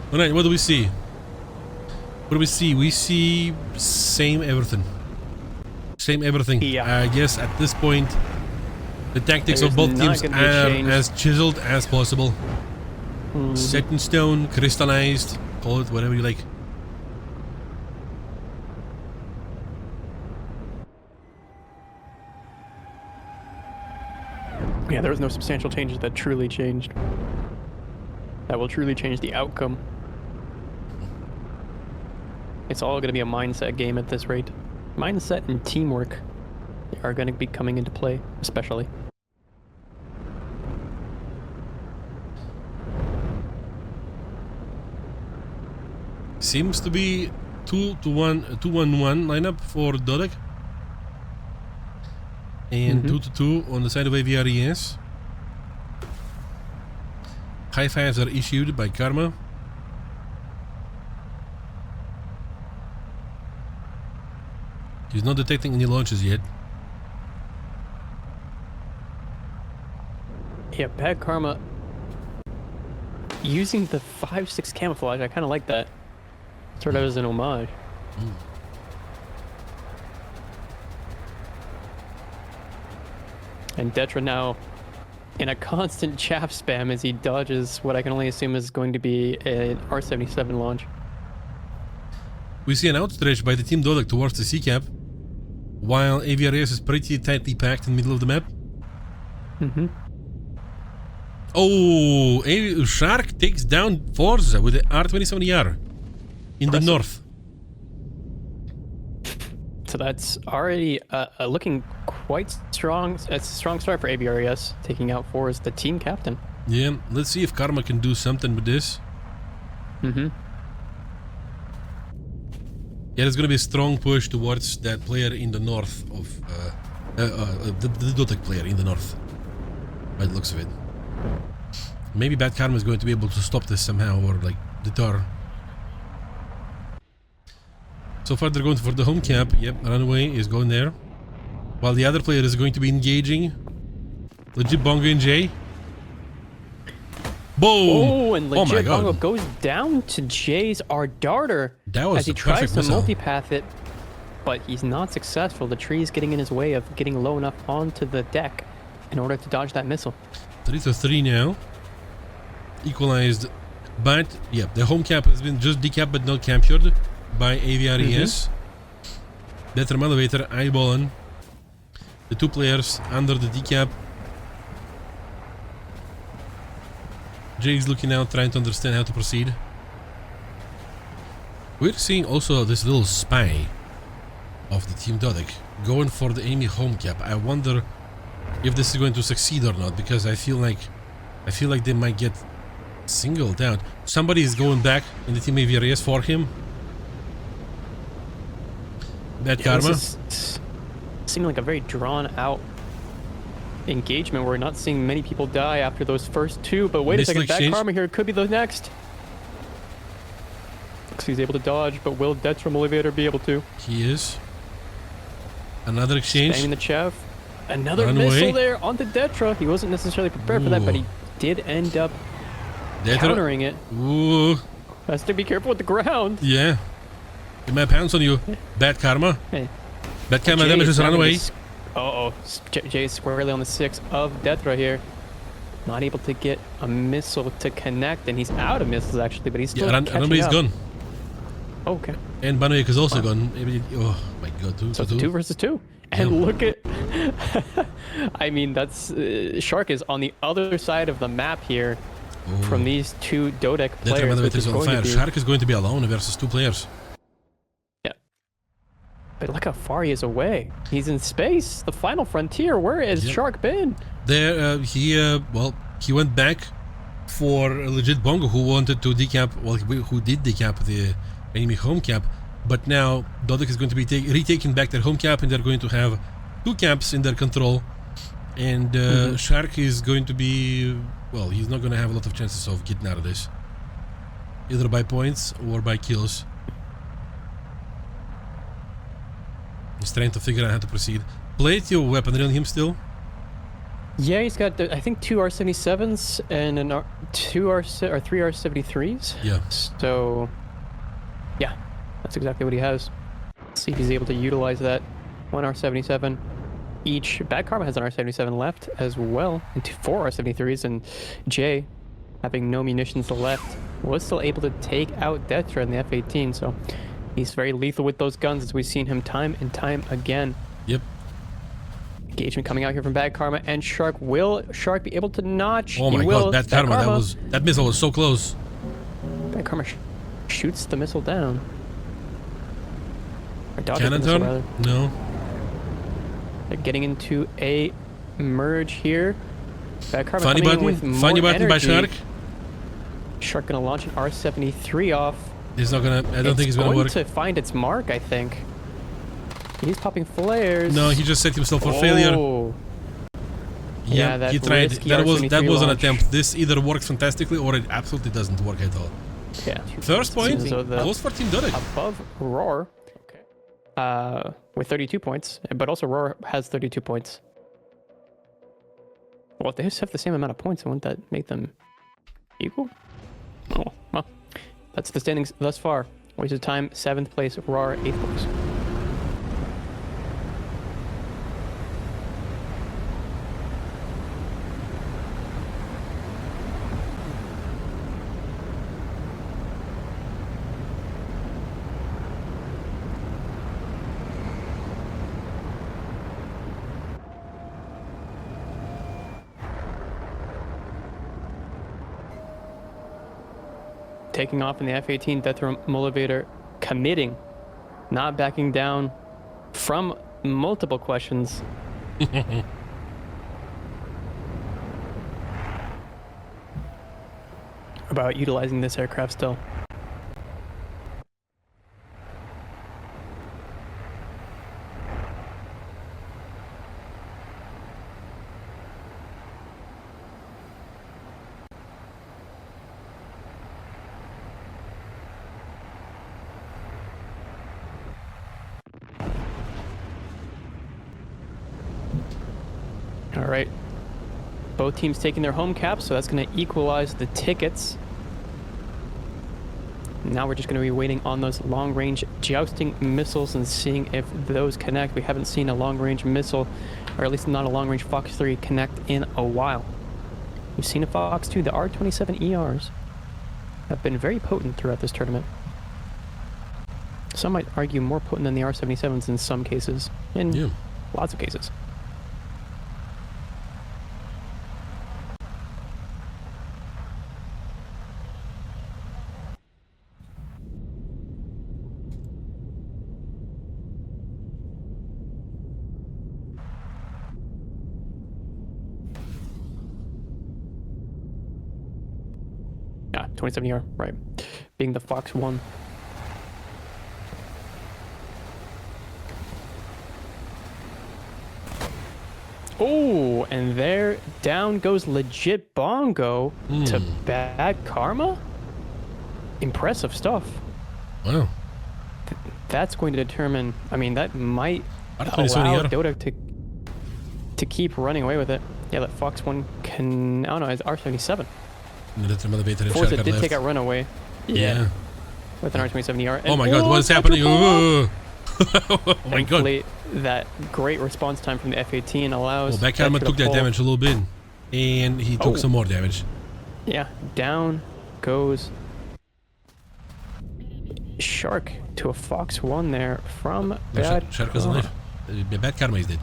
All right, what do we see? What do we see? We see same everything. Same everything. Yeah. I guess at this point, the tactics of both teams are as chiseled as possible. Set in stone, crystallized, call it whatever you like. Yeah, there was no substantial changes that truly changed. That will truly change the outcome. It's all going to be a mindset game at this rate. Mindset and teamwork are going to be coming into play, especially. Seems to be 2-1-1 lineup for DODEC. And 2-2 on the side of AVRES. High fives are issued by Karma. He's not detecting any launches yet. Yeah, Bad Karma using the 5-6 camouflage. I kind of like that. Sort of as an homage. And Detra now in a constant chaff spam as he dodges what I can only assume is going to be an R-77 launch. We see an outstretch by the Team DODEC towards the sea cap, while AVRES is pretty tightly packed in the middle of the map. Oh, Shark takes down Forza with the R-27ER in the north. So that's already looking quite strong. It's a strong start for AVRES, taking out Forza, the team captain. Yeah, let's see if Karma can do something with this. Yeah, there's going to be a strong push towards that player in the north of the DODEC player in the north, by the looks of it. Maybe Bad Karma is going to be able to stop this somehow, or like deter. So far they're going for the home cap. Yep, Runaway is going there, while the other player is going to be engaging Legit Bongo and Jay. Boom! Oh, and Legit my God. Bongo goes down to Jay's R Darter That was as he a tries perfect to missile. multipath it, but he's not successful. The tree is getting in his way of getting low enough onto the deck in order to dodge that missile. 3-3 now. Equalized, but yeah, the home cap has been just decapped but not captured by AVRES. Detra Elevator eyeballing the two players under the decap. Jay's looking out, trying to understand how to proceed. We're seeing also this little spy of the Team DODEC going for the enemy home cap. I wonder if this is going to succeed or not, because I feel like they might get singled out. Somebody is going back in the Team AVRES for him. Bad Karma. This seemed like a very drawn out engagement. We're not seeing many people die after those first two, but wait a second, Bad Karma here could be the next. Looks he's able to dodge, but will Detra Elevator be able to? He is. Another exchange. Spamming the chaff. Another Runaway. missile there onto Detra. He wasn't necessarily prepared for that, but he did end up countering it. Ooh. Has to be careful with the ground. Yeah. Get my pounds on you, Bad Karma. Hey. Bad Karma damages Runaway. Uh-oh. Jay squarely on the 6 of Detra here. Not able to get a missile to connect, and he's out of missiles actually, but he's still Randomly's up. gone. Oh, okay. And Banuyek is also gone. Maybe, oh my god, So it's 2 versus 2. And look at... I mean, that's... Shark is on the other side of the map here from these 2 DODEC players. That is on fire. Shark is going to be alone versus 2 players. Yeah. But look how far he is away. He's in space. The final frontier. Where has Shark been? There, he went back for a legit bongo who wanted to decap, who did decap the enemy home cap, but now DODEC is going to be retaking back their home cap, and they're going to have 2 caps in their control, and Shark is going to be, well, he's not going to have a lot of chances of getting out of this, either by points or by kills. He's trying to figure out how to proceed. Plenty of weaponry on him still. Yeah, he's got, I think, 2 R77s and an 3 R73s. Yeah. So, yeah, that's exactly what he has. Let's see if he's able to utilize that. 1 R77 each. Bad Karma has an R77 left as well, and 4 R73s, and Jay, having no munitions left, was still able to take out Detra in the F-18, so he's very lethal with those guns, as we've seen him time and time again. Yep. Engagement coming out here from Bad Karma, and Shark. Will Shark be able to notch? Oh my god, Bad Karma, that missile was so close. Bad Karma shoots the missile down. Or dodges Cannon the missile, turn? rather. No. They're getting into a merge here. Bad Karma Funny coming in with more button energy. by Shark. Shark gonna launch an R73 off. He's not gonna, I don't think it's gonna work. It's going to find its mark, I think. He's popping flares. No, he just set himself for failure. Yeah, he tried. That was an launch. attempt. This either works fantastically or it absolutely doesn't work at all. Yeah. First point goes for Team DODEC. Above Roar. Okay. With 32 points, but also Roar has 32 points. Well, if they just have the same amount of points, wouldn't that make them equal? Oh, well, that's the standings thus far. Wasted time, 7th place, Roar, 8th place. Taking off in the F-18, Death Motivator committing, not backing down from multiple questions. About utilizing this aircraft still. All right, both teams taking their home caps, so that's going to equalize the tickets. Now we're just going to be waiting on those long-range jousting missiles and seeing if those connect. We haven't seen a long-range missile, or at least not a long-range Fox 3 connect in a while. We've seen a Fox 2, the R-27 ERs have been very potent throughout this tournament. Some might argue more potent than the R-77s in some cases, in lots of cases. Yeah, 27-ER, right. Being the Fox 1. Oh, and there down goes legit Bongo to Bad Karma. Impressive stuff. Wow. That's going to determine, I mean, that might allow DODEC to keep running away with it. Yeah, that Fox 1 can, I don't know, it's R77. Forza did take out Runaway. Yeah. With an R27ER. Oh my god, what is happening? Oh my god. That great response time from the F-18 allows... Well, Bad Karma took that damage a little bit. And he took some more damage. Yeah, down goes Shark to a Fox 1 there from No, Bad Shark was alive. Bad Karma is dead.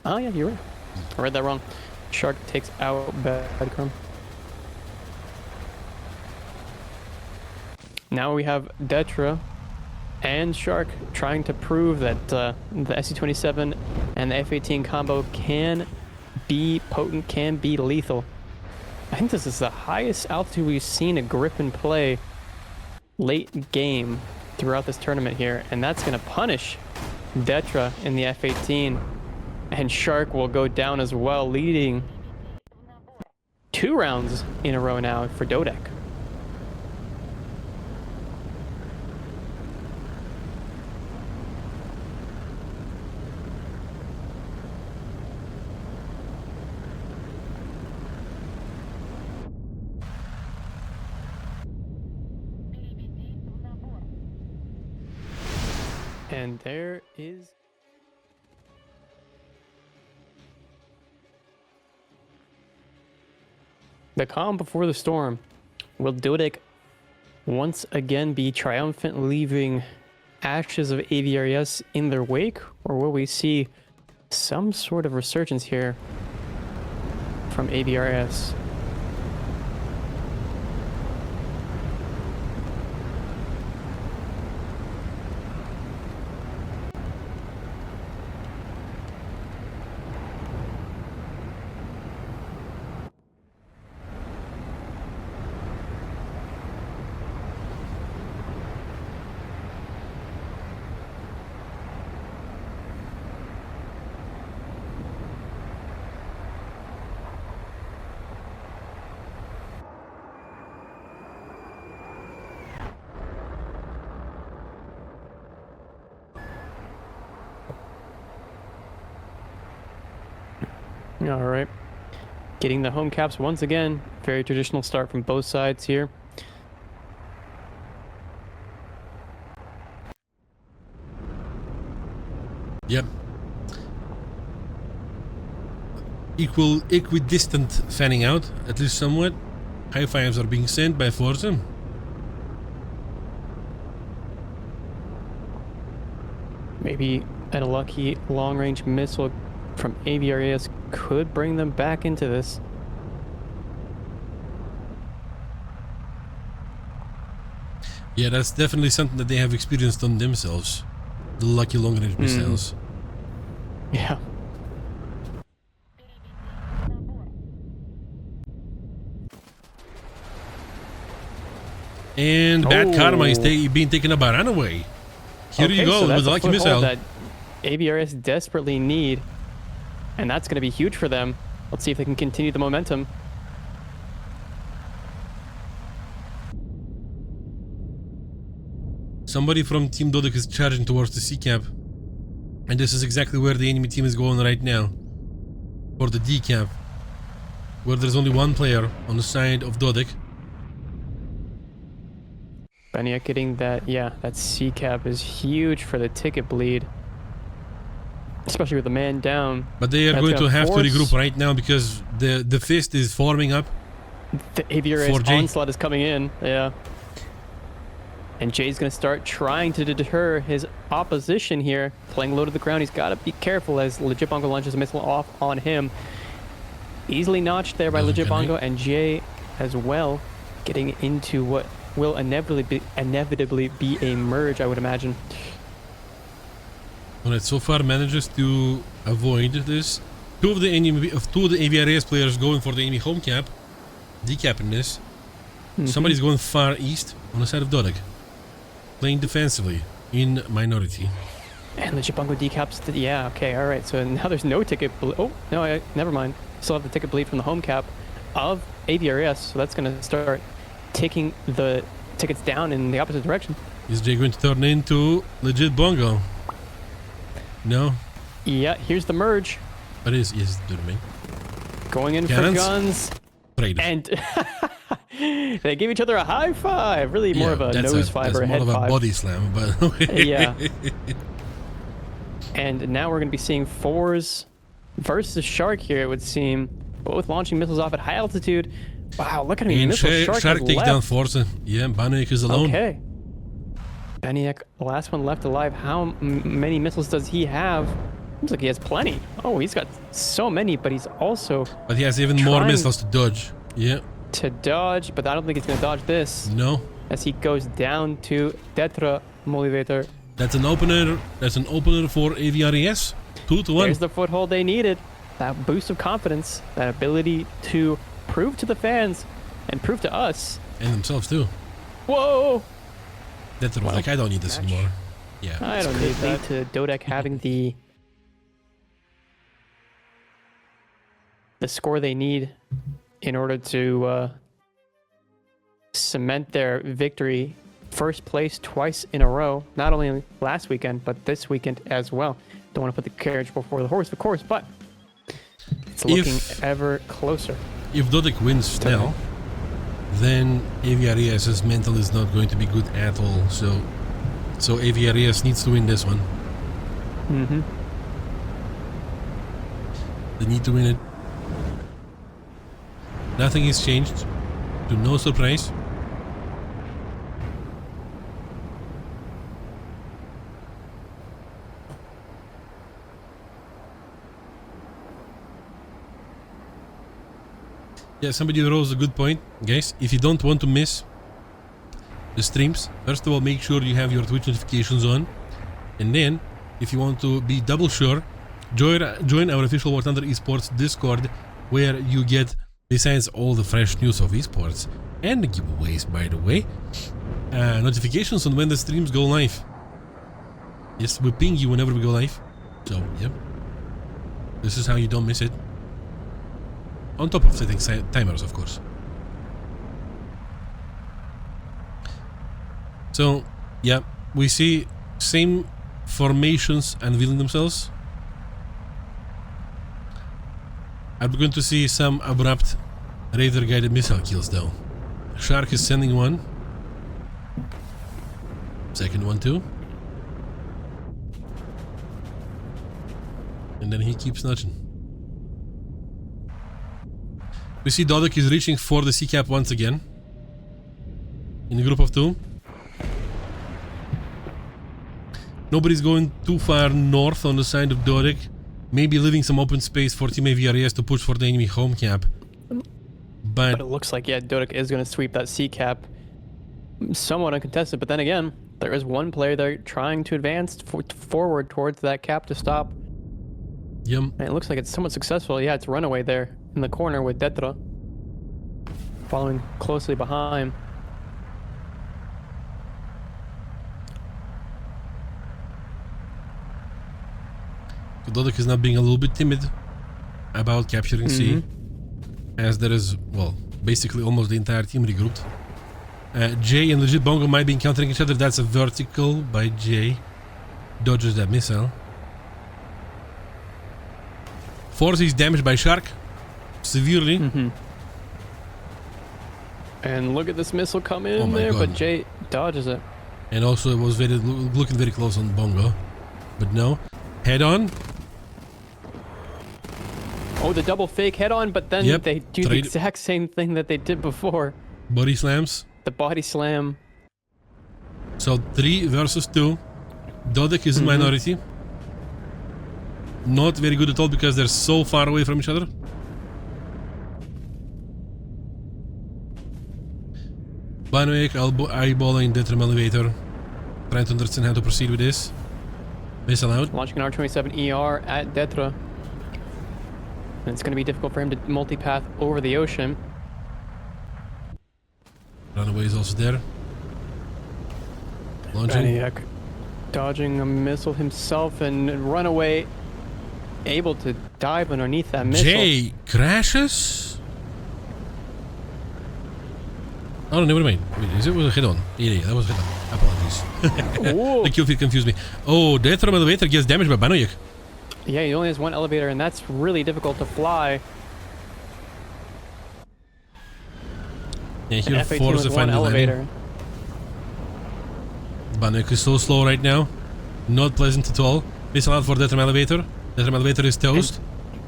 Oh yeah, you're right. I read that wrong. Shark takes out Bad Karma. Now we have Detra and Shark trying to prove that the SC-27 and the F-18 combo can be potent, can be lethal. I think this is the highest altitude we've seen a Griffin play late game throughout this tournament here, and that's going to punish Detra in the F-18, and Shark will go down as well, leading 2 rounds in a row now for DODEC. And there is the calm before the storm. Will DODEC once again be triumphant, leaving ashes of AVRES in their wake, or will we see some sort of resurgence here from AVRES? All right, getting the home caps once again. Very traditional start from both sides here. Yep. Equidistant fanning out, at least somewhat. High fives are being sent by Forza. Maybe a lucky long-range missile from AVRES could bring them back into this. Yeah, that's definitely something that they have experienced on themselves. The lucky long-range missiles. Yeah. And Bad Karma is being taken by Runaway. Here you go, so with the lucky missile. that AVRES desperately need, and that's going to be huge for them. Let's see if they can continue the momentum. Somebody from Team DODEC is charging towards the C-cap. And this is exactly where the enemy team is going right now. For the D-cap. Where there's only one player on the side of DODEC. Beniak getting that, yeah, that C-cap is huge for the ticket bleed. Especially with the man down. But they are going to have to regroup right now because the fist is forming up. The AVRES onslaught is coming in, yeah. And Jay's going to start trying to deter his opposition here. Playing low to the ground, he's got to be careful as Legit Bongo launches a missile off on him. Easily notched there by Legit Bongo, and Jay as well getting into what will inevitably be a merge, I would imagine. Alright, so far manages to avoid this. Two of the AVRES players going for the enemy home cap. Decapping this. Somebody's going far east on the side of DODEC. Playing defensively in minority. And the Chipungo decaps, yeah, okay, alright. So now there's no ticket bleed. Oh, no, never mind. Still have the ticket bleed from the home cap of AVRES. So that's going to start taking the tickets down in the opposite direction. Is Jay going to turn into Legit Bongo? No? Yeah, here's the merge. But it is doing me. Going in Cannons? for guns. Traders. And they give each other a high five. Really more of a nose five or a head five. More of a body slam, but yeah. And now we're going to be seeing fours versus Shark here, it would seem. Both launching missiles off at high altitude. Wow, look at him. And Missile Shark has takes left. down Forza. Yeah, Banoik is alone. Okay. Baniak, last one left alive. How many missiles does he have? Seems like he has plenty. Oh, he's got so many, but he's also But he has even more trying missiles to dodge. Yeah. to dodge, but I don't think he's going to dodge this. No. As he goes down to Tetra Motivator. That's an opener. That's an opener for AVRES. 2-1. There's the foothold they needed. That boost of confidence, that ability to prove to the fans and prove to us. And themselves too. Whoa! That was like, I don't need this match. anymore. Yeah. I don't need that. To DODEC having the score they need in order to cement their victory. First place twice in a row, not only last weekend, but this weekend as well. Don't want to put the carriage before the horse, of course, but it's looking ever closer. If DODEC wins now, then AVRES's mental is not going to be good at all. So AVRES needs to win this one. Mm-hmm. They need to win it. Nothing has changed. To no surprise. Yeah, somebody rose a good point. Guys, if you don't want to miss the streams, first of all, make sure you have your Twitch notifications on. And then, if you want to be double sure, join our official War Thunder Esports Discord, where you get, besides all the fresh news of esports and the giveaways, by the way, notifications on when the streams go live. Yes, we ping you whenever we go live. So, yeah. This is how you don't miss it. On top of setting timers, of course. So, yeah, we see same formations unveiling themselves. I'm going to see some abrupt radar-guided missile kills, though. Shark is sending one. Second one, too. And then he keeps nudging. We see DODEC is reaching for the C-cap once again. In a group of two. Nobody's going too far north on the side of DODEC. Maybe leaving some open space for Team AVRES to push for the enemy home cap. But it looks like, yeah, DODEC is going to sweep that C-cap. Somewhat uncontested, but then again, there is one player there trying to advance forward towards that cap to stop. Yum. And it looks like it's somewhat successful. Yeah, it's Runaway there in the corner with Detra following closely behind. DODEC is now being a little bit timid about capturing C, as there is, well, basically almost the entire team regrouped. Jay and Legit Bongo might be encountering each other. That's a vertical by Jay. Dodges that missile. Forza is damaged by Shark. Severely. And look at this missile come in there, but Jay dodges it. And also it was looking very close on Bongo. But no. Head on. Oh, the double fake head on, but then they do the exact same thing that they did before. Body slams. The body slam. So 3 versus 2. DODEC is in minority. Not very good at all because they're so far away from each other. Banoik eyeballing the thermal elevator. Trying to understand how to proceed with this. Missile out. Launching an R-27ER at Detra. And it's going to be difficult for him to multipath over the ocean. Runaway is also there. Launching. Baniak dodging a missile himself, and Runaway able to dive underneath that missile. Jay crashes? Oh, no, never mind. Wait, was a hit on? Yeah, that was a hit on. Apologies. The kill feed confused me. Oh, the thermal elevator gets damaged by Banoik. Yeah, he only has one elevator, and that's really difficult to fly. Yeah, here Forza finally elevator. Banoik is so slow right now. Not pleasant at all. Missile out for the thermal elevator. The thermal elevator is toast.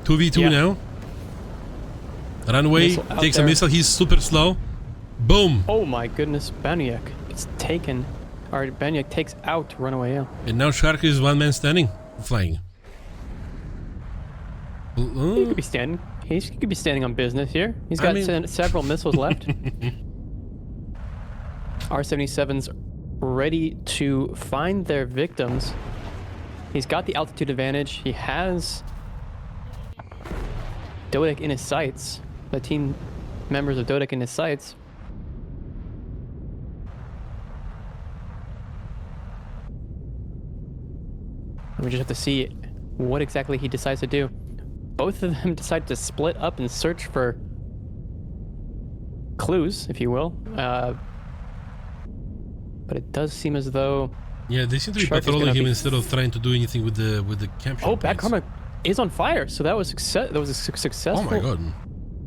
2v2 Yeah. now. Runway Missile out takes there. a missile. He's super slow. Boom. Oh my goodness, Baniak. It's taken. Alright, Baniak takes out Runaway, yeah. And now Shark is one man standing, flying. He could be standing. He could be standing on business here. He's got several missiles left. R-77's ready to find their victims. He's got the altitude advantage. He has DODEC in his sights. The team members of DODEC in his sights. We just have to see what exactly he decides to do. Both of them decide to split up and search for clues, if you will. But it does seem as though... Yeah, they seem to be Shark is patrolling gonna him be- instead of trying to do anything with the capture. Oh, Bad plates. Karma is on fire. So that was success. That was a successful Oh my god.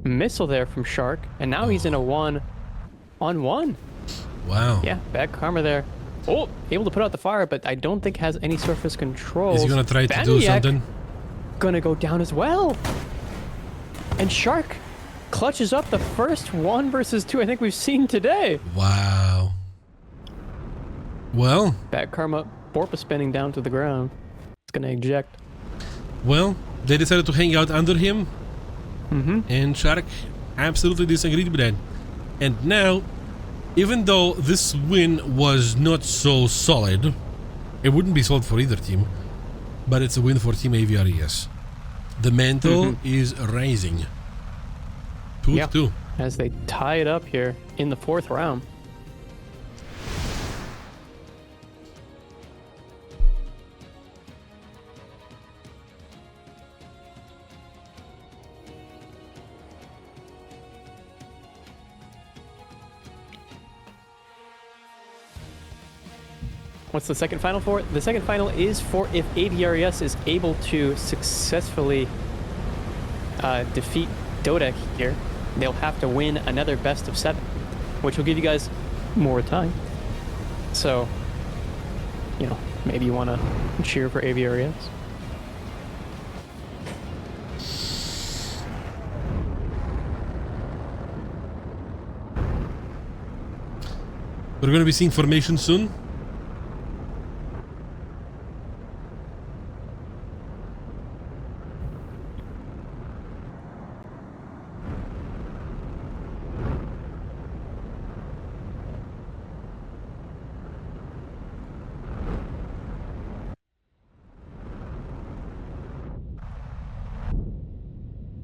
missile there from Shark, and now he's in a 1-on-1. Wow. Yeah, Bad Karma there. Oh, able to put out the fire, but I don't think has any surface control. Is he gonna try to do something? Gonna go down as well. And Shark clutches up the first 1 versus 2 I think we've seen today. Wow. Well, Bad Karma, Borpa spinning down to the ground. It's gonna eject. well, they decided to hang out under him, Mm-hmm. and Shark absolutely disagreed with that. And now, even though this win was not so solid, it wouldn't be solid for either team, but it's a win for Team AVRES. The mantle is rising. 2-2. As they tie it up here in the 4th round. What's the second final for? The second final is for if AVRES is able to successfully defeat DODEC here. They'll have to win another best of 7, which will give you guys more time. So, you know, maybe you want to cheer for AVRES. We're going to be seeing formation soon.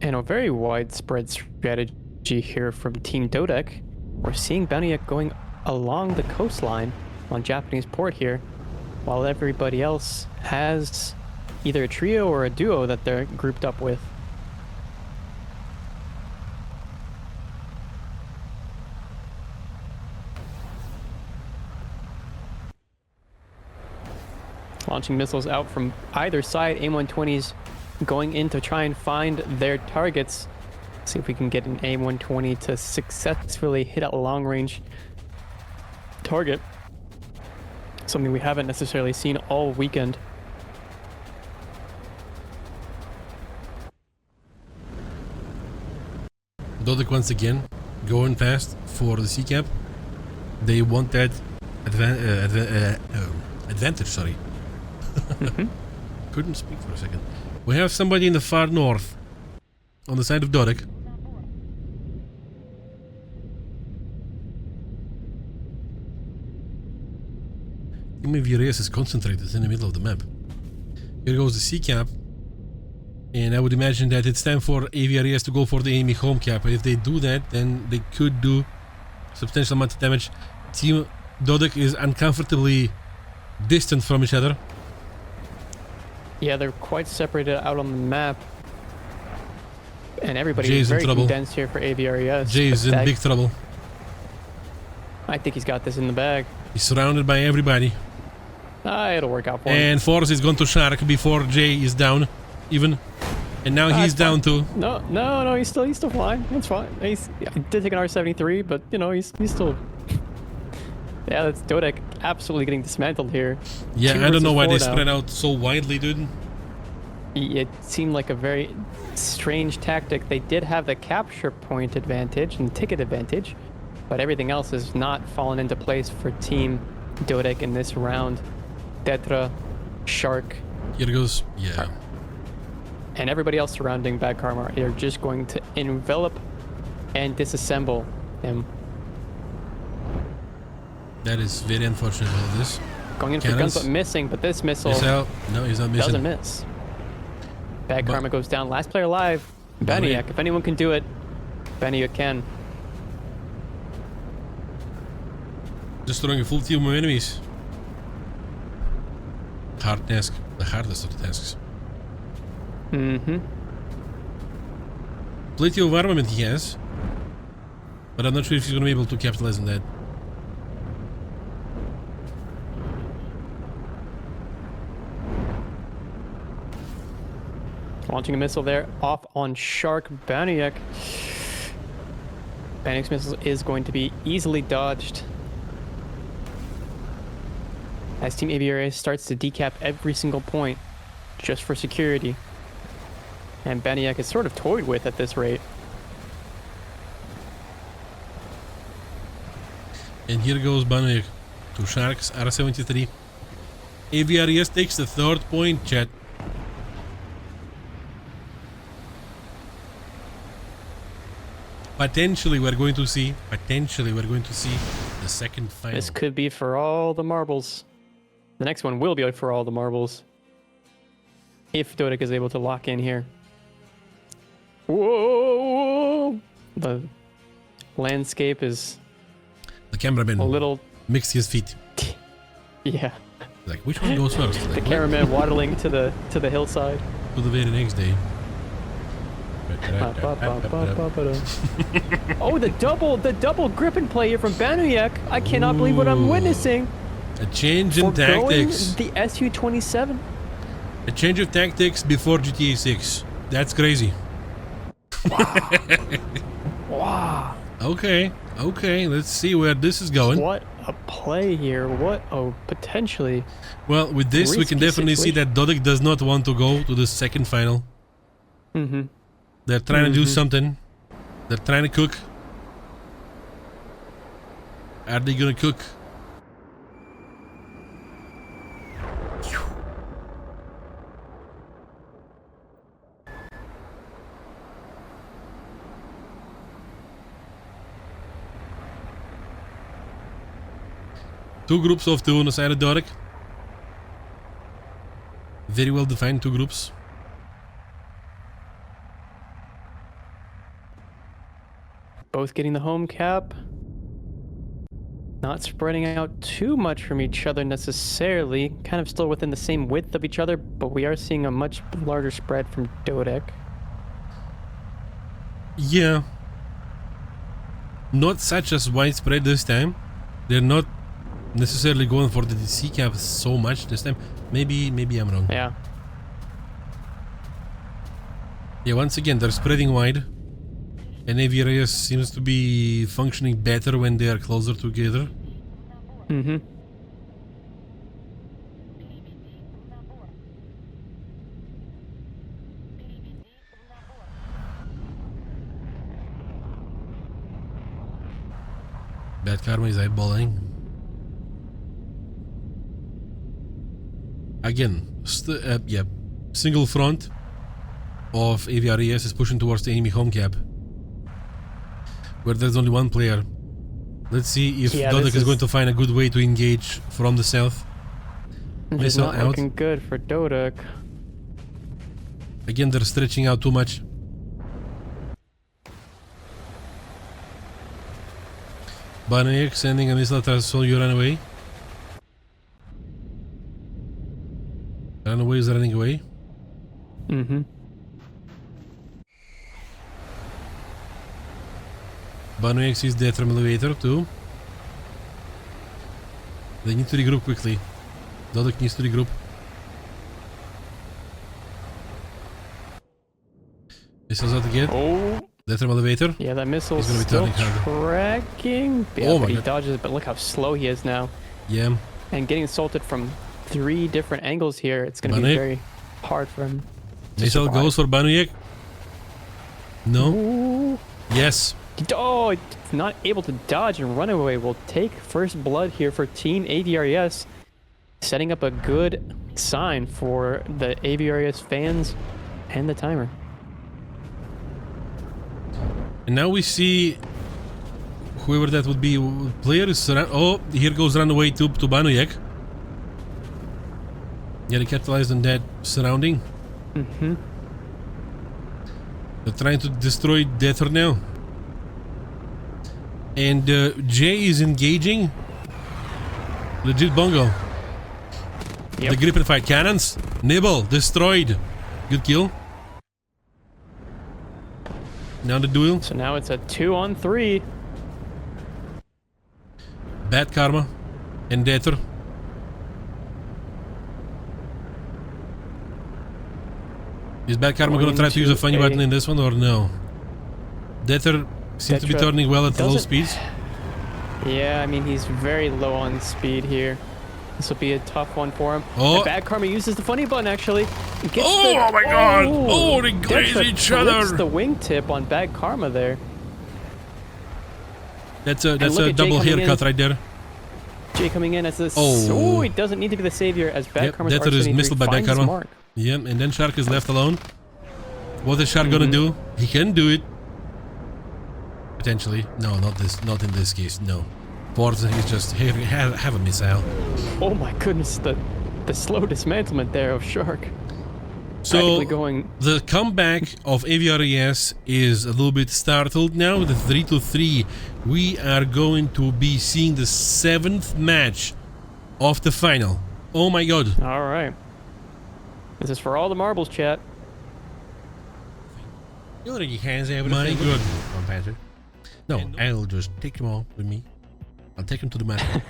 And a very widespread strategy here from Team DODEC. We're seeing Baniak going along the coastline on Japanese port here, while everybody else has either a trio or a duo that they're grouped up with. Launching missiles out from either side, AIM-120s going in to try and find their targets. See if we can get an AIM-120 to successfully hit a long-range target. Something we haven't necessarily seen all weekend. DODEC once again going fast for the C cap. They want that advantage, sorry. Couldn't speak for a second. We have somebody in the far north on the side of DODEC. Team AVRES is concentrated in the middle of the map. Here goes the C cap. And I would imagine that it's time for AVRES to go for the enemy home cap. If they do that, then they could do substantial amount of damage. Team DODEC is uncomfortably distant from each other. Yeah, they're quite separated out on the map. And everybody Jay's is in very trouble. condensed here for AVRES. Jay is in big trouble. I think he's got this in the bag. He's surrounded by everybody. It'll work out for him. And Force is going to Shark before Jay is down, even. And now he's it's fine. down too. No, he's still flying. It's fine. I did take an R-73, but you know, he's still. Yeah, that's DODEC absolutely getting dismantled here. Yeah, 2 I don't know versus why 4 they now. spread out so widely, dude. It seemed like a very strange tactic. They did have the capture point advantage and ticket advantage, but everything else has not fallen into place for Team DODEC in this round. Tetra, Shark, Here goes. Yeah. and everybody else surrounding Bad Karma are just going to envelop and disassemble him. That is very unfortunate about this. Going in for guns but missing, but this missile Missile. No, he's not missing. doesn't miss. Bad But- Karma goes down. Last player alive. Baniak. If anyone can do it, Baniak can. Destroying a full team of enemies. Hard task. The hardest of the tasks. Mm-hmm. Plenty of armament he has. But I'm not sure if he's going to be able to capitalize on that. Launching a missile there. Off on Shark. Baniak. Baniak's missile is going to be easily dodged. As Team AVRES starts to decap every single point just for security. And Baniak is sort of toyed with at this rate. And here goes Banuik to Sharks R73. AVRES takes the third point, chat. Potentially we're going to see the second final. This could be for all the marbles. The next one will be for all the marbles. If DODEC is able to lock in here. Whoa! The landscape is The cameraman a little... mixed his feet. Yeah. Like, which one goes first? The Like, cameraman waddling to the hillside. to the very next day. Oh, the double grip and play here from Baniak. I cannot believe what I'm Ooh. witnessing. A change in Foregoing tactics. the Su-27. A change of tactics before GTA 6. That's crazy. Wow. Okay, let's see where this is going. What a play here. What a potentially... Well, with this, we can risky definitely see that DODEC does not want to go to the second final. Mm-hmm. They're trying to do something. They're trying to cook. Are they gonna cook? Two groups of two on the side of DODEC. Very well defined two groups. Both getting the home cap. Not spreading out too much from each other necessarily. Kind of still within the same width of each other, but we are seeing a much larger spread from DODEC. Yeah. Not such as widespread this time. They're not necessarily going for the DC cap so much this time. Maybe I'm wrong. Yeah. Yeah, once again, they're spreading wide. And AVRES seems to be functioning better when they are closer together. Mm-hmm. Bad Karma is eyeballing. Again, yeah, single front of AVRES is pushing towards the enemy home cap, where there's only one player. Let's see if DODEC is going to find a good way to engage from the south. It's Missile not out. looking good for DODEC. Again, they're stretching out too much. Banuik sending a missile to so you run away. Runaway is running away. Mm-hmm. Banuik sees death from elevator too. They need to regroup quickly. DODEC needs to regroup. Missiles out again. Oh. Death from elevator. Yeah, that missile's He's gonna be still turning harder. tracking. Yeah, Oh my but he God. dodges it, but look how slow he is now. Yeah. And getting assaulted from 3 different angles here, it's going to be Banuik. very hard for him to Missile survive. goes for Banuik. No. Ooh. Yes. Oh, it's not able to dodge, and Runaway will take first blood here for Team AVRES, setting up a good sign for the AVRES fans and the timer. And now we see whoever that would be. Player is oh, here goes Runaway to Banuyek. Yeah, they capitalized on that surrounding. Mm-hmm. They're trying to destroy Dether now. And Jay is engaging. Legit bongo. Yep. The grip and fight cannons. Nibble destroyed. Good kill. Now the duel. So now it's a 2-on-3. Bad Karma and Dether. Is Bad Karma gonna try to use a funny button in this one or no? Dether seems to be turning well at low speeds. Yeah, I mean, he's very low on speed here. This will be a tough one for him. Oh. And Bad Karma uses the funny button, actually. Oh my god! Oh, they graze each other! The wingtip on Bad Karma there. That's a double haircut right there. Jay coming in as this. Oh. Oh, he doesn't need to be the savior as Bad Karma's Dether is missled by Bad Karma. mark. Yeah, and then Shark is left alone. What is Shark gonna do? He can do it. Potentially. No, not this. Not in this case. No. Forza is just have a missile. Oh my goodness, the slow dismantlement there of Shark. So going. the comeback of AVRES is a little bit startled now with the 3-3. We are going to be seeing the 7th match of the final. Oh my god. All right. This is for all the marbles, chat. You already has everything. My god. Patrick. No, I'll just take them all with me. I'll take him to the market.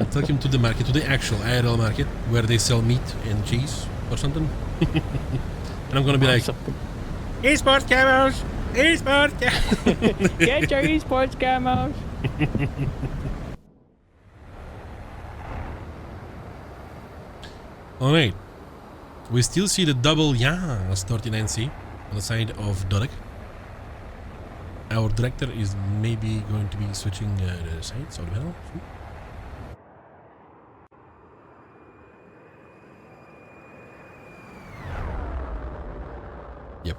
I'll take him to the market, to the actual IRL market, where they sell meat and cheese or something. And I'm gonna be like, Esports camos! Esports camos! Get your esports camos! Alright. We still see the double Yas 39C on the side of DODEC. Our director is maybe going to be switching the sides or the panel. Yep.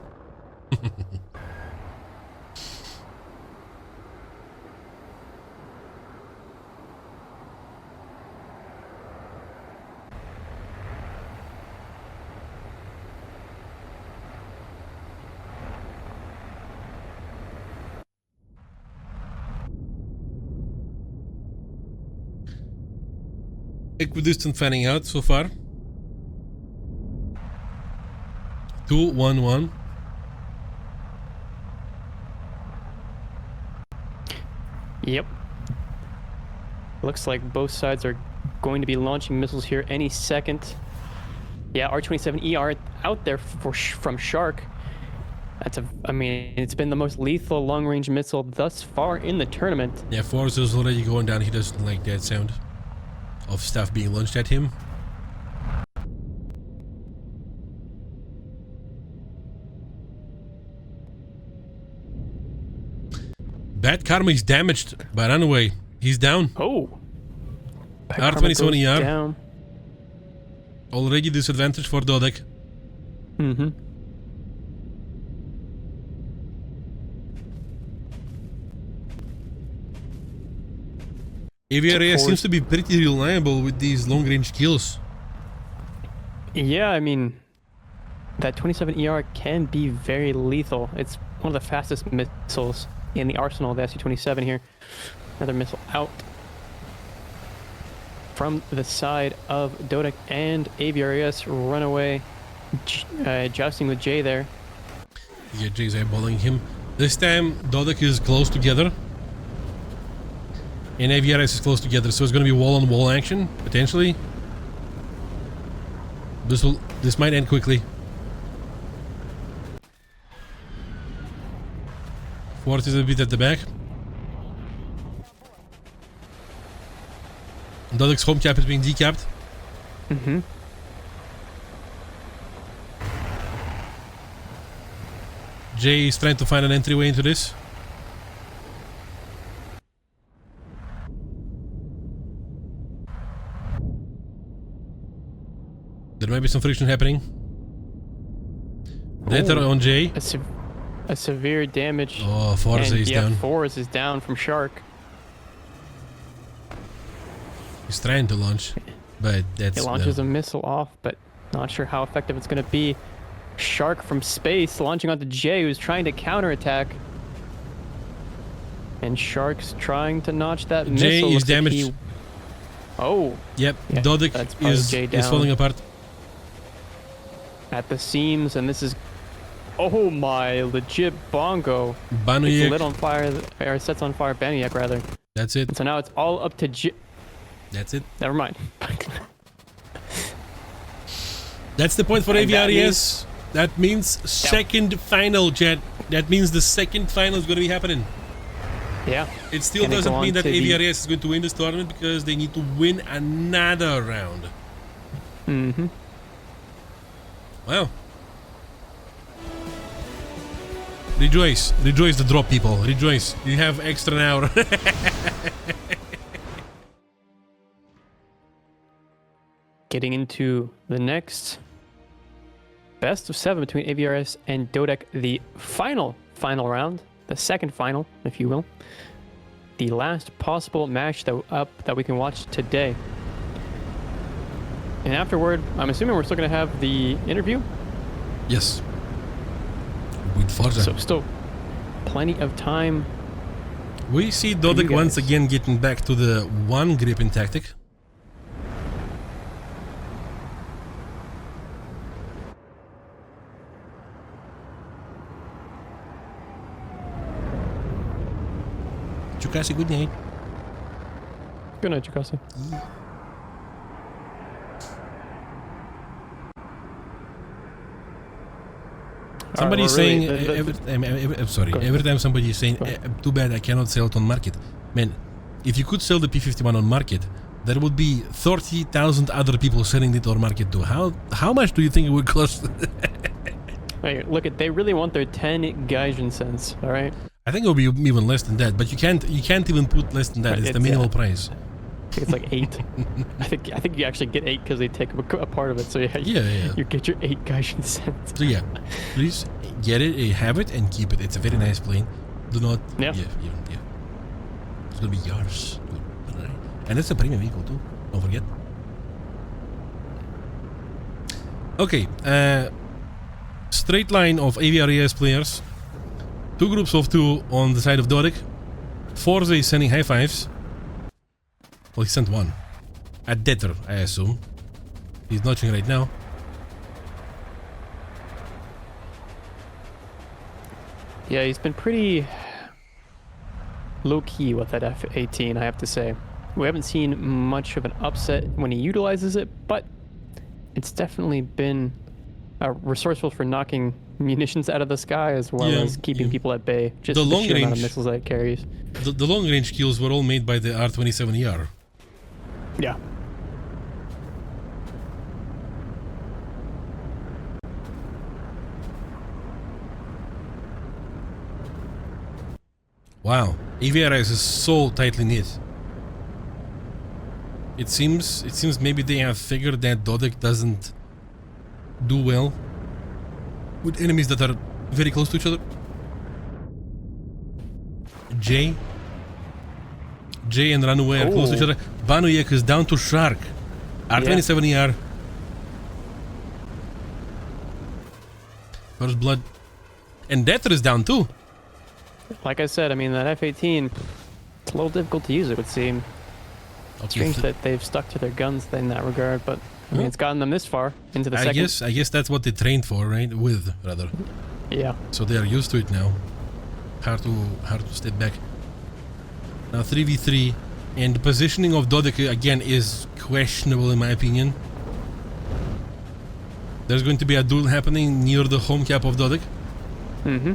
Equidistant fanning out so far. 2-1-1. Yep. Looks like both sides are going to be launching missiles here any second. Yeah, R-27ER out there from Shark. I mean, it's been the most lethal long-range missile thus far in the tournament. Yeah, Forza is already going down. He doesn't like that sound of stuff being launched at him. Bad Karma is damaged by Runaway. He's down. Oh. R-27ER. Down. Already disadvantage for DODEC. Mm-hmm. AVRES seems to be pretty reliable with these long-range kills. Yeah, I mean, that 27ER can be very lethal. It's one of the fastest missiles in the arsenal of the SU-27 here. Another missile out from the side of DODEC and AVRES. Runaway jousting with Jay there. Yeah, Jay's eyeballing him. This time, DODEC is close together. And AVRES is close together, so it's going to be wall-on-wall action, potentially. This might end quickly. Fort is a bit at the back. DODEC's home cap is being decapped. Mm-hmm. Of Jay is trying to find an entryway into this. There might be some friction happening. Later on Jay. A severe damage. Oh, Forza is down. Forza is down from Shark. He's trying to launch, but that's... It launches a missile off, but not sure how effective it's going to be. Shark from space launching onto Jay, who's trying to counterattack. And Shark's trying to notch that missile. Jay is damaged. Oh. Yep, Yeah, DODEC is falling apart. At the seams, and this is... Oh my, legit bongo. Banuyek. It's lit on fire, or sets on fire Banuyek, rather. That's it. And so now it's all up to That's it. Never mind. That's the point for AVRES. That means second final, chat. That means the second final is going to be happening. Yeah. It still doesn't mean that AVRES is going to win this tournament because they need to win another round. Mm-hmm. Wow. Rejoice. Rejoice the drop, people. Rejoice. You have extra an hour. Getting into the next best of 7 between AVRES and DODEC, the final round, the second final, if you will. The last possible match that we can watch today. And afterward, I'm assuming we're still going to have the interview? Yes. With Forza. So still plenty of time. We see DODEC once again getting back to the one gripping tactic. Chukasi, good night. Good night, Chukasi. Somebody's saying, every time somebody is saying, too bad I cannot sell it on market. Man, if you could sell the P51 on market, there would be 30,000 other people selling it on market too. How much do you think it would cost? Hey, look, they really want their 10 Gaijin cents, all right? I think it will be even less than that, but you can't even put less than that. It's the minimal price. I think it's like 8. I think you actually get 8 because they take a part of it. So yeah, you get your 8 Gaijin cents. So yeah, please get it, have it, and keep it. It's a very nice plane. Do not. Yeah. It's gonna be yours. And it's a premium vehicle too. Don't forget. Okay. Straight line of AVRES players. 2 groups of 2 on the side of DODEC. Forza is sending high fives. Well, he sent 1. At Detter, I assume. He's notching right now. Yeah, he's been pretty low-key with that F-18, I have to say. We haven't seen much of an upset when he utilizes it, but it's definitely been resourceful for knocking munitions out of the sky as well as keeping people at bay. Just the sheer amount of missiles that it carries. The long-range kills were all made by the R-27ER. Yeah. Wow, AVRES is so tightly knit. It seems maybe they have figured that DODEC doesn't do well with enemies that are very close to each other. Jay and Runaway are close to each other. Banuyek is down to Shark. R27ER. First blood. And Detter is down too. Like I said, I mean, that F-18, it's a little difficult to use, it would seem. It's strange that they've stuck to their guns in that regard, but I mean, it's gotten them this far into the second. I guess that's what they trained for, right? With, rather. Yeah. So they are used to it now. Hard to step back. Now 3v3, and the positioning of DODEC again is questionable in my opinion. There's going to be a duel happening near the home cap of DODEC. Mm-hmm.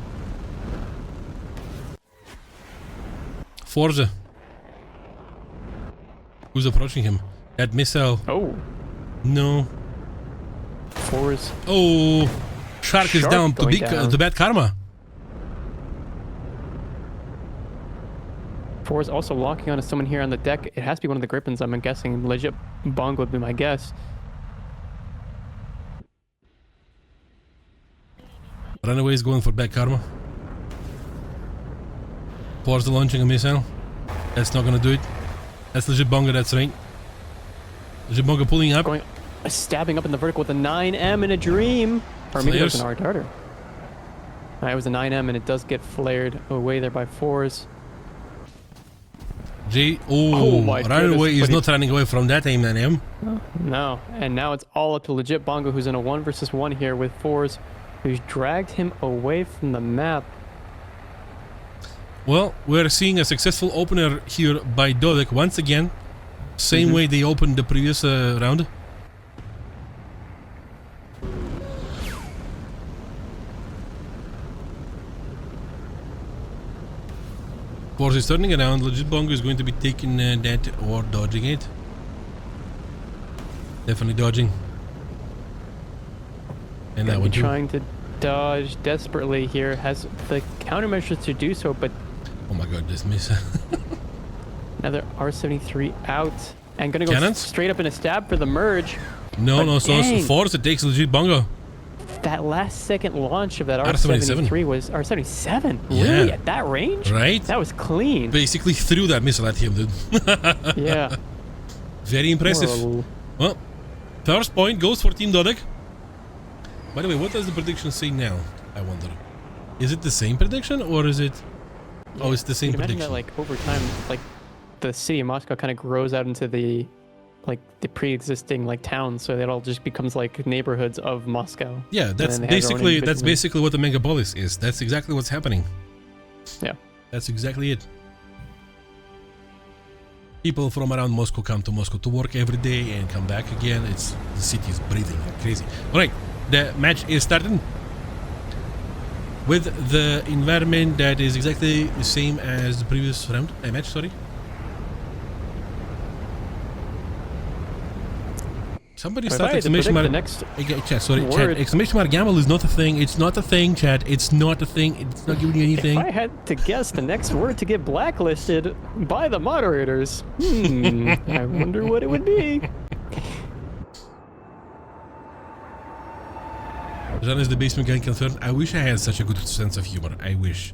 Forza. Who's approaching him? That missile. Oh. No. Forza. Oh. Shark is down. The bad karma. Fours also locking onto someone here on the deck. It has to be one of the Griffins, I'm guessing. Legit Bongo would be my guess. Runaway is going for back karma. Forza launching a missile. That's not gonna do it. That's legit Bongo, that's right. Legit Bongo pulling up. Stabbing up in the vertical with a 9M in a dream. Or maybe it was an R darter. It was a 9M and it does get flared away there by Fours. Runaway is not running away from that aim 9M. No, and now it's all up to legit Bongo, who's in a 1 versus 1 here with Fours, who's dragged him away from the map. Well, we're seeing a successful opener here by DODEC once again. Same way they opened the previous round. Force is turning around. Legit Bongo is going to be taking that or dodging it. Definitely dodging. And that one too. Trying to dodge desperately here. Has the countermeasures to do so, but... Oh my god, this miss. Another R73 out. And gonna go straight up in a stab for the merge. No, so Force it takes legit Bongo. That last second launch of that R73 was R77. Yeah. Really? At that range? Right? That was clean. Basically threw that missile at him, dude. Yeah. Very impressive. Whoa. Well, first point goes for Team DODEC. By the way, what does the prediction say now? I wonder. Is it the same prediction or is it... Yeah. Oh, it's the same prediction. Imagine that, like, over time, like, the city of Moscow kind of grows out into the... like the pre-existing like towns, so it all just becomes like neighborhoods of Moscow. Yeah, that's basically what the megapolis is. That's exactly what's happening. Yeah, that's exactly it. People from around Moscow come to Moscow to work every day and come back again. The city is breathing like crazy. All right, the match is starting with the environment that is exactly the same as the previous round. Match, sorry. Somebody started exclamation mark. Chat. Exclamation mark gamble is not a thing. It's not a thing, chat. It's not a thing. It's not giving you anything. If I had to guess the next word to get blacklisted by the moderators, I wonder what it would be. Jean is the basement guy confirmed. I wish I had such a good sense of humor. I wish.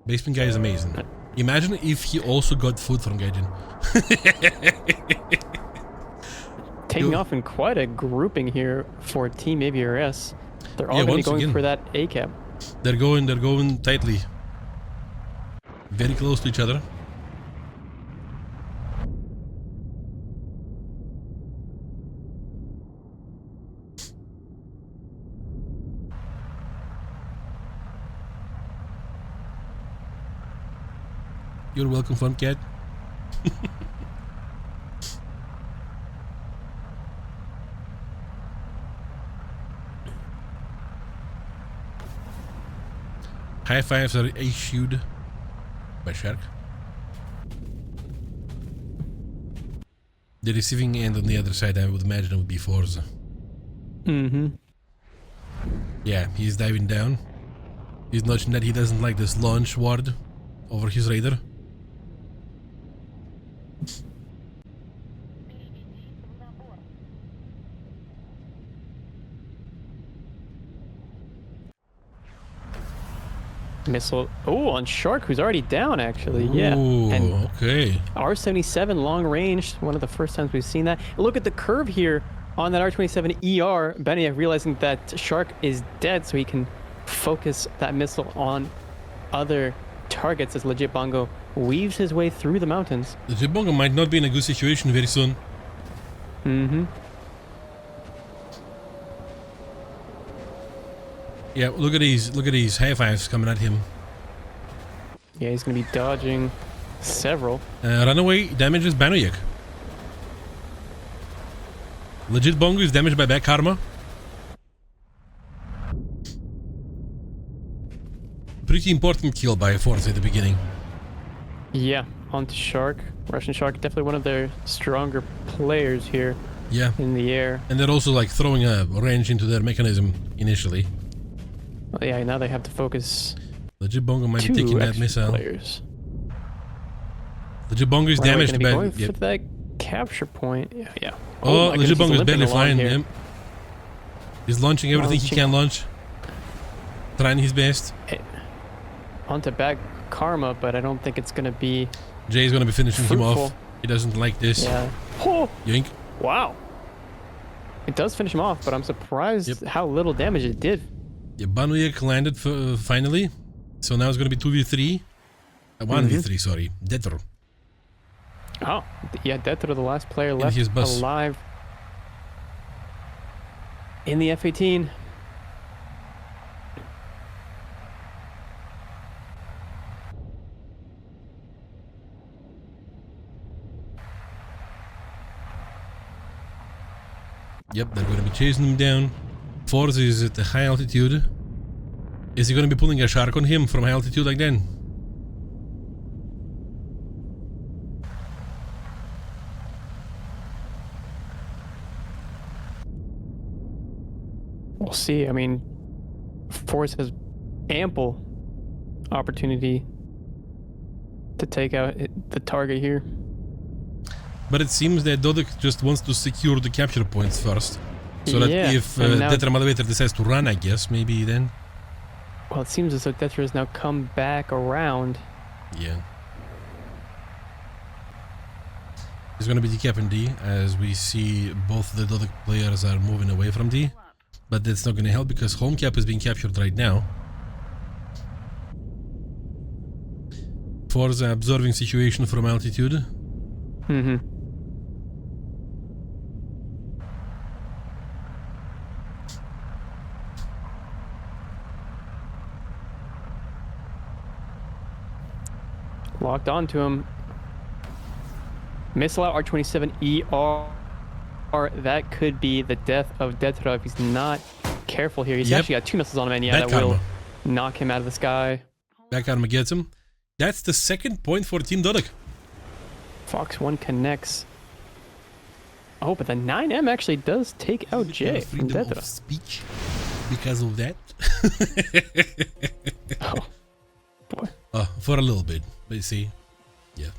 Basement guy is amazing. Imagine if he also got food from Gaijin. Taking off in quite a grouping here for Team AVRES. They're all going to be going for that A cap. They're going tightly. Very close to each other. You're welcome, fun cat. High fives are issued by Shark. The receiving end on the other side, I would imagine, would be Forza. Yeah, he's diving down. He's notching that he doesn't like this launch ward over his radar. Missile. Oh, on Shark, who's already down, actually. Yeah. Ooh, and okay. R77 long range. One of the first times we've seen that. Look at the curve here on that R27 ER. Benioff realizing that Shark is dead, so he can focus that missile on other targets as Legit Bongo weaves his way through the mountains. Legit Bongo might not be in a good situation very soon. Yeah, look at these high fives coming at him. Yeah, he's gonna be dodging several. Runaway damages Banoyek. Legit Bongo is damaged by back karma. Pretty important kill by Force at the beginning. Yeah, onto Shark. Russian Shark, definitely one of their stronger players here. Yeah. In the air. And they're also like throwing a wrench into their mechanism initially. Well, yeah, now they have to focus. Legit Bongo might be taking that missile. Players. The Jabonga is Right, we're damaged. gonna be going Yep. for that capture point. Yeah. Oh, my the goodness, he's Jabonga is limping barely along flying. here. Yep. He's launching everything he can launch. Trying his best. Onto bad karma, but I don't think it's gonna be Jay is going to be finishing him fruitful. off. He doesn't like this. Yeah. Oh, Yoink. wow. It does finish him off, but I'm surprised how little damage it did. Yeah, Banuyek landed finally. So now it's going to be 2v3. 1v3, sorry. Detro. Oh, yeah, Detro, the last player left his bus. alive in the F-18. Yep, they're going to be chasing him down. Force is at a high altitude. Is he going to be pulling a shark on him from high altitude like that? We'll see. I mean, Force has ample opportunity to take out the target here. But it seems that DODEC just wants to secure the capture points first. So that if Detram Elevator decides to run, I guess, maybe then. Well, it seems as though Detra has now come back around. Yeah. He's going to be decapping D, as we see both the DODEC players are moving away from D. But that's not going to help because home cap is being captured right now. Forza observing situation from altitude. Locked onto him. Missile out R27ER. That could be the death of Detra if he's not careful here. He's actually got 2 missiles on him, and yeah, that will knock him out of the sky. Back Karma gets him. That's the second point for Team DODEC. Fox 1 connects. Oh, but the 9M actually does take out Jay from Detra. Of speech because of that. Oh, boy. For a little bit, but you see, yeah.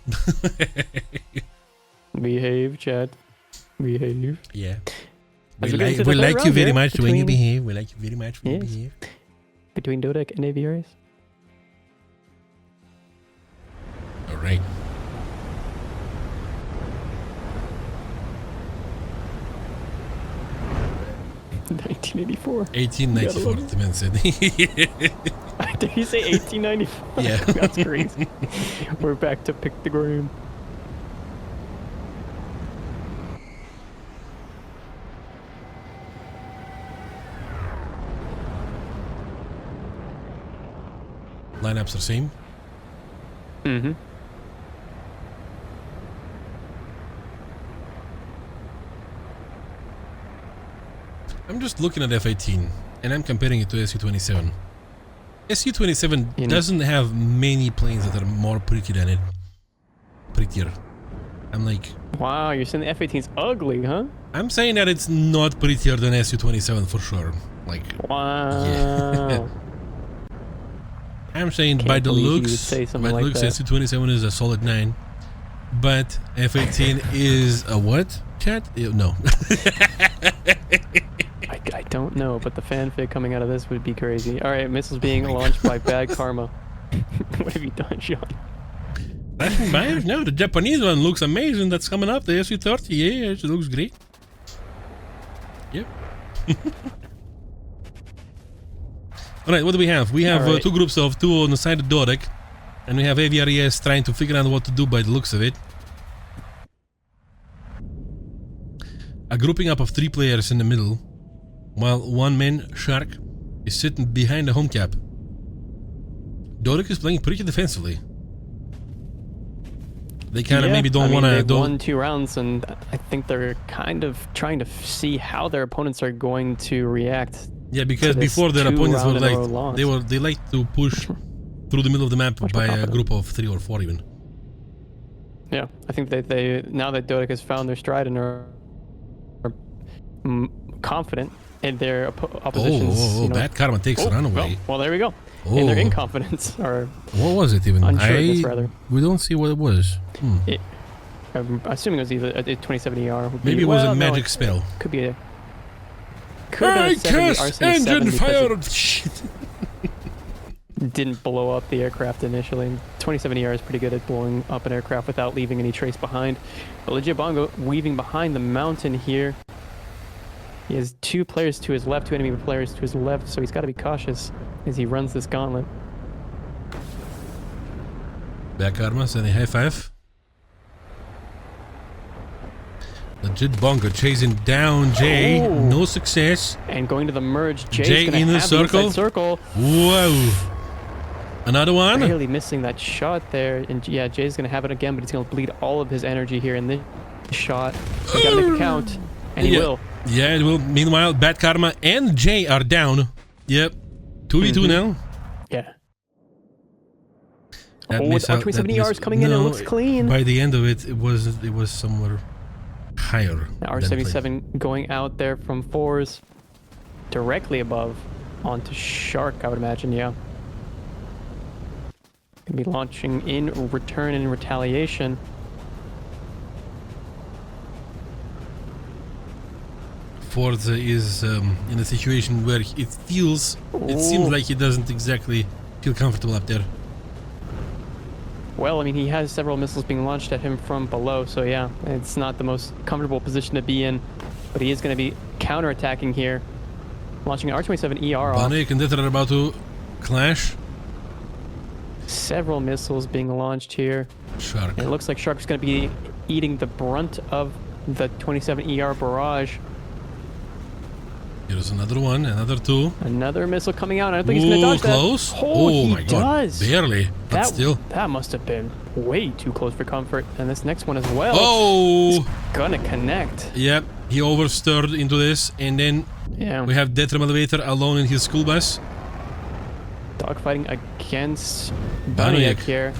Behave, Chad. Behave. Yeah. We We like you very much when you behave. We like you very much when you behave. Between DODEC and AVRES. All right. $1984. 1894, the man said. Did he say 1894? Yeah. That's crazy. We're back to pictogram. Lineups are same. I'm just looking at F-18 and I'm comparing it to Su-27. Su-27 doesn't have many planes that are more pretty than it. Prettier. I'm like... Wow, you're saying the F-18's ugly, huh? I'm saying that it's not prettier than Su-27 for sure. Like... Wow. Yeah. I'm saying by the looks, Su-27 is a solid 9. But F-18 is a what? Chat? No. I don't know, but the fanfic coming out of this would be crazy. Alright, missiles being launched by Bad Karma. What have you done, Sean? Nothing bad. No, the Japanese one looks amazing. That's coming up. The Su-30, yeah, it looks great. Yep. Alright, what do we have? We have 2 groups of 2 on the side of DODEC. And we have AVRES trying to figure out what to do by the looks of it. A grouping up of 3 players in the middle, while 1 man, Shark, is sitting behind the home cap. DODEC is playing pretty defensively. They kind of maybe don't want to... They've won 2 rounds, and I think they're kind of trying to see how their opponents are going to react. Yeah, because before their opponents were like... They like to push through the middle of the map by a group of 3 or 4 even. Yeah, I think that they... Now that DODEC has found their stride and are confident in their oppositions. Bad Karma takes a runaway. Well, there we go. in their incompetence, or what was it even? unsureness, rather. We don't see what it was. I'm assuming it was either a 27 ER. Maybe it was a magic spell. Could be a. I cast engine fire! Didn't blow up the aircraft initially. 27 ER is pretty good at blowing up an aircraft without leaving any trace behind. But Legit Bongo weaving behind the mountain here. He has 2 players to his left, 2 enemy players to his left, so he's got to be cautious as he runs this gauntlet. Back Armas and a high five. Legit Bongo chasing down Jay. Oh. No success. And going to the merge, Jay's Jay gonna in the have circle. inside circle. Whoa. Another one. Barely missing that shot there. And yeah, Jay's going to have it again, but he's going to bleed all of his energy here in this shot. So got to make it count. And he will. Yeah, it will. Meanwhile, Bad Karma and Jay are down. Yep. 2v2 now. Yeah. That Oh, the R27 ER is coming in and it looks clean. By the end of it, it was somewhere higher. Now R77 going out there from 4s directly above onto Shark, I would imagine, yeah. Gonna be launching in return and retaliation. Forza is in a situation where it seems like he doesn't exactly feel comfortable up there. Well, I mean, he has several missiles being launched at him from below, so yeah, it's not the most comfortable position to be in, but he is going to be counterattacking here, launching an R27 ER off. Banik and Detra are about to clash. Several missiles being launched here. Shark. And it looks like Shark's going to be eating the brunt of the 27 ER barrage. Here's another one, another 2. Another missile coming out. I don't think he's going to dodge close. that. Oh, my god. does. Barely, but still. That must have been way too close for comfort. And this next one as well. Oh! He's gonna connect. Yep, he overstirred into this, and then we have Detram Elevator alone in his school bus. Dogfighting against Baniak here.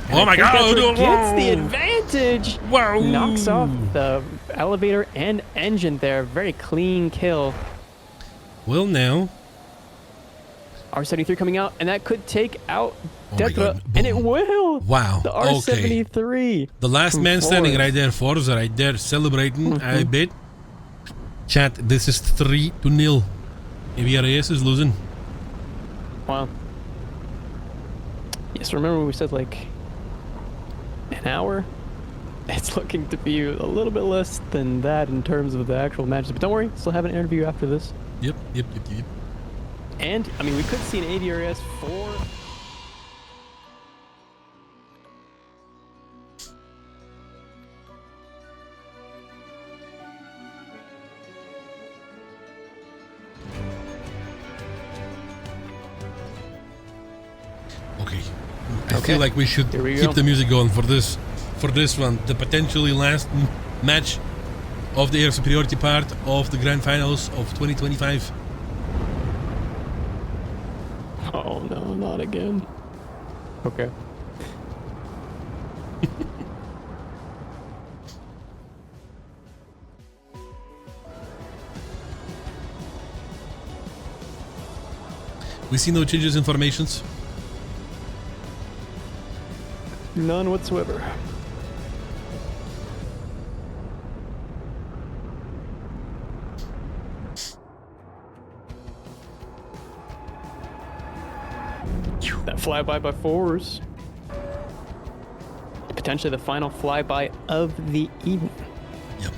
And oh my god! Gets the advantage! Wow! Knocks off the elevator and engine there. Very clean kill. Well, now R73 coming out, and that could take out Detra, and it will! Wow. The R73. The last man standing right there, Forza right there, celebrating, I bet. Chat, this is 3-0. AVRES is losing. Wow. Yes, remember we said like an hour? It's looking to be a little bit less than that in terms of the actual matches, but don't worry, still have an interview after this. Yep. And, I mean, we could see an AVRES 4. Okay. I feel like we should keep the music going for this one. The potentially last match of the air superiority part of the grand finals of 2025. Oh no, not again. Okay. We see no changes in formations. None whatsoever. That flyby by 4s. Potentially the final flyby of the evening. Yep.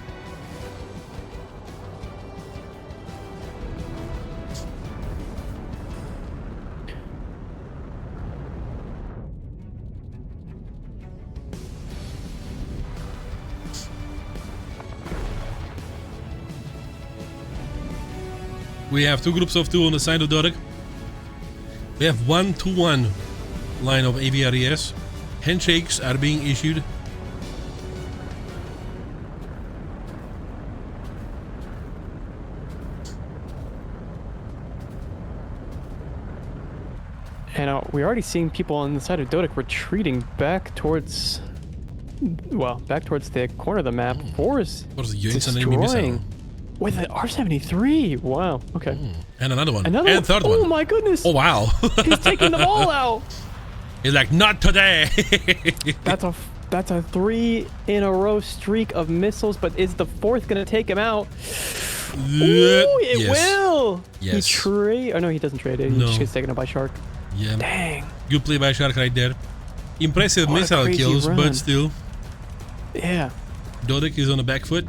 We have 2 groups of 2 on the side of DODEC. We have 1-2-1 line of AVRES. Handshakes are being issued. And we're already seeing people on the side of DODEC retreating back towards, well, back towards the corner of the map. 4s What is the destroying With an R73. Wow. Okay. And another one. Another and one. third Oh one. my goodness. Oh, wow. He's taking them all out. He's like, not today. That's a 3-in-a-row streak of missiles, but is the fourth gonna take him out? Ooh, it will. Yes. He trade. Oh no, he doesn't trade it. He just gets taken out by Shark. Yeah. Dang. Good play by Shark right there. Impressive What a missile crazy kills, run. but still. Yeah. DODEC is on the back foot.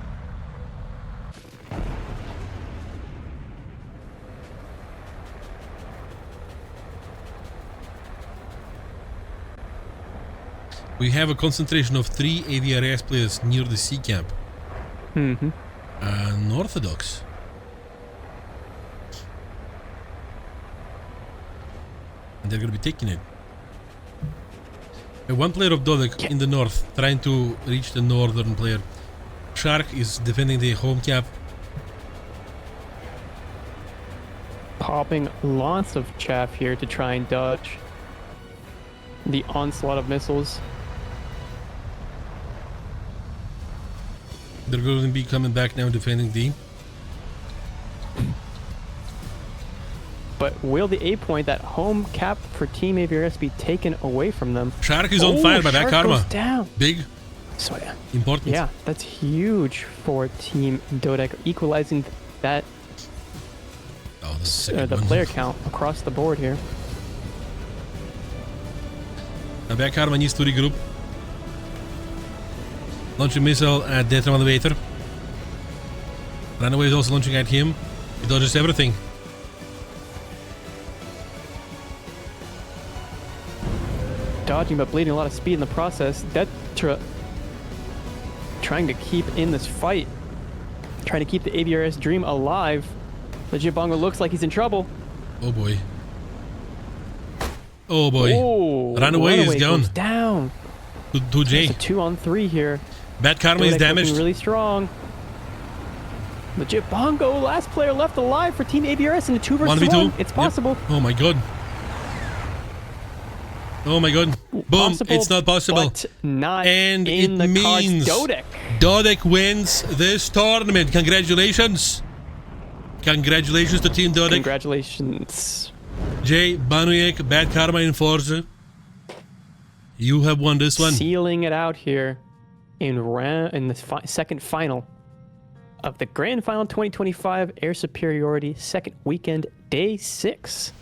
We have a concentration of 3 AVRES players near the sea camp. Mm-hmm. Unorthodox. And they're gonna be taking it. One player of DODEC in the north trying to reach the northern player. Shark is defending the home camp. Popping lots of chaff here to try and dodge the onslaught of missiles. They're going to be coming back now defending D. But will the A point, that home cap for Team AVRS, be taken away from them? Shark is on fire by that Shark karma. goes down. Big, So yeah. important. Yeah, that's huge for Team DODEC, equalizing that Oh, the second the one. player count across the board here. Now back karma needs to regroup. Launch a missile at Death Elevator. Runaway is also launching at him. He dodges everything. Dodging but bleeding a lot of speed in the process. Detra trying to keep in this fight. Trying to keep the AVRS dream alive. Legit Bongo looks like he's in trouble. Oh boy. Oh boy. Oh, Runaway is gone. goes down. To J. It's a 2-on-3 here. Bad karma is DODEC damaged. looking really strong. Legit Bongo, last player left alive for Team AVRS in a 2 versus 1. 1v2. It's possible. Yep. Oh my god. Oh my god. Boom. Possible, It's not possible. But not And in it the means cards. DODEC. DODEC wins this tournament. Congratulations. Congratulations to Team DODEC. Congratulations. Jay, Banuyek, Bad Karma, and Forza. You have won this one. Sealing it out here in the second final of the Grand Final 2025 Air Superiority second weekend, day 6.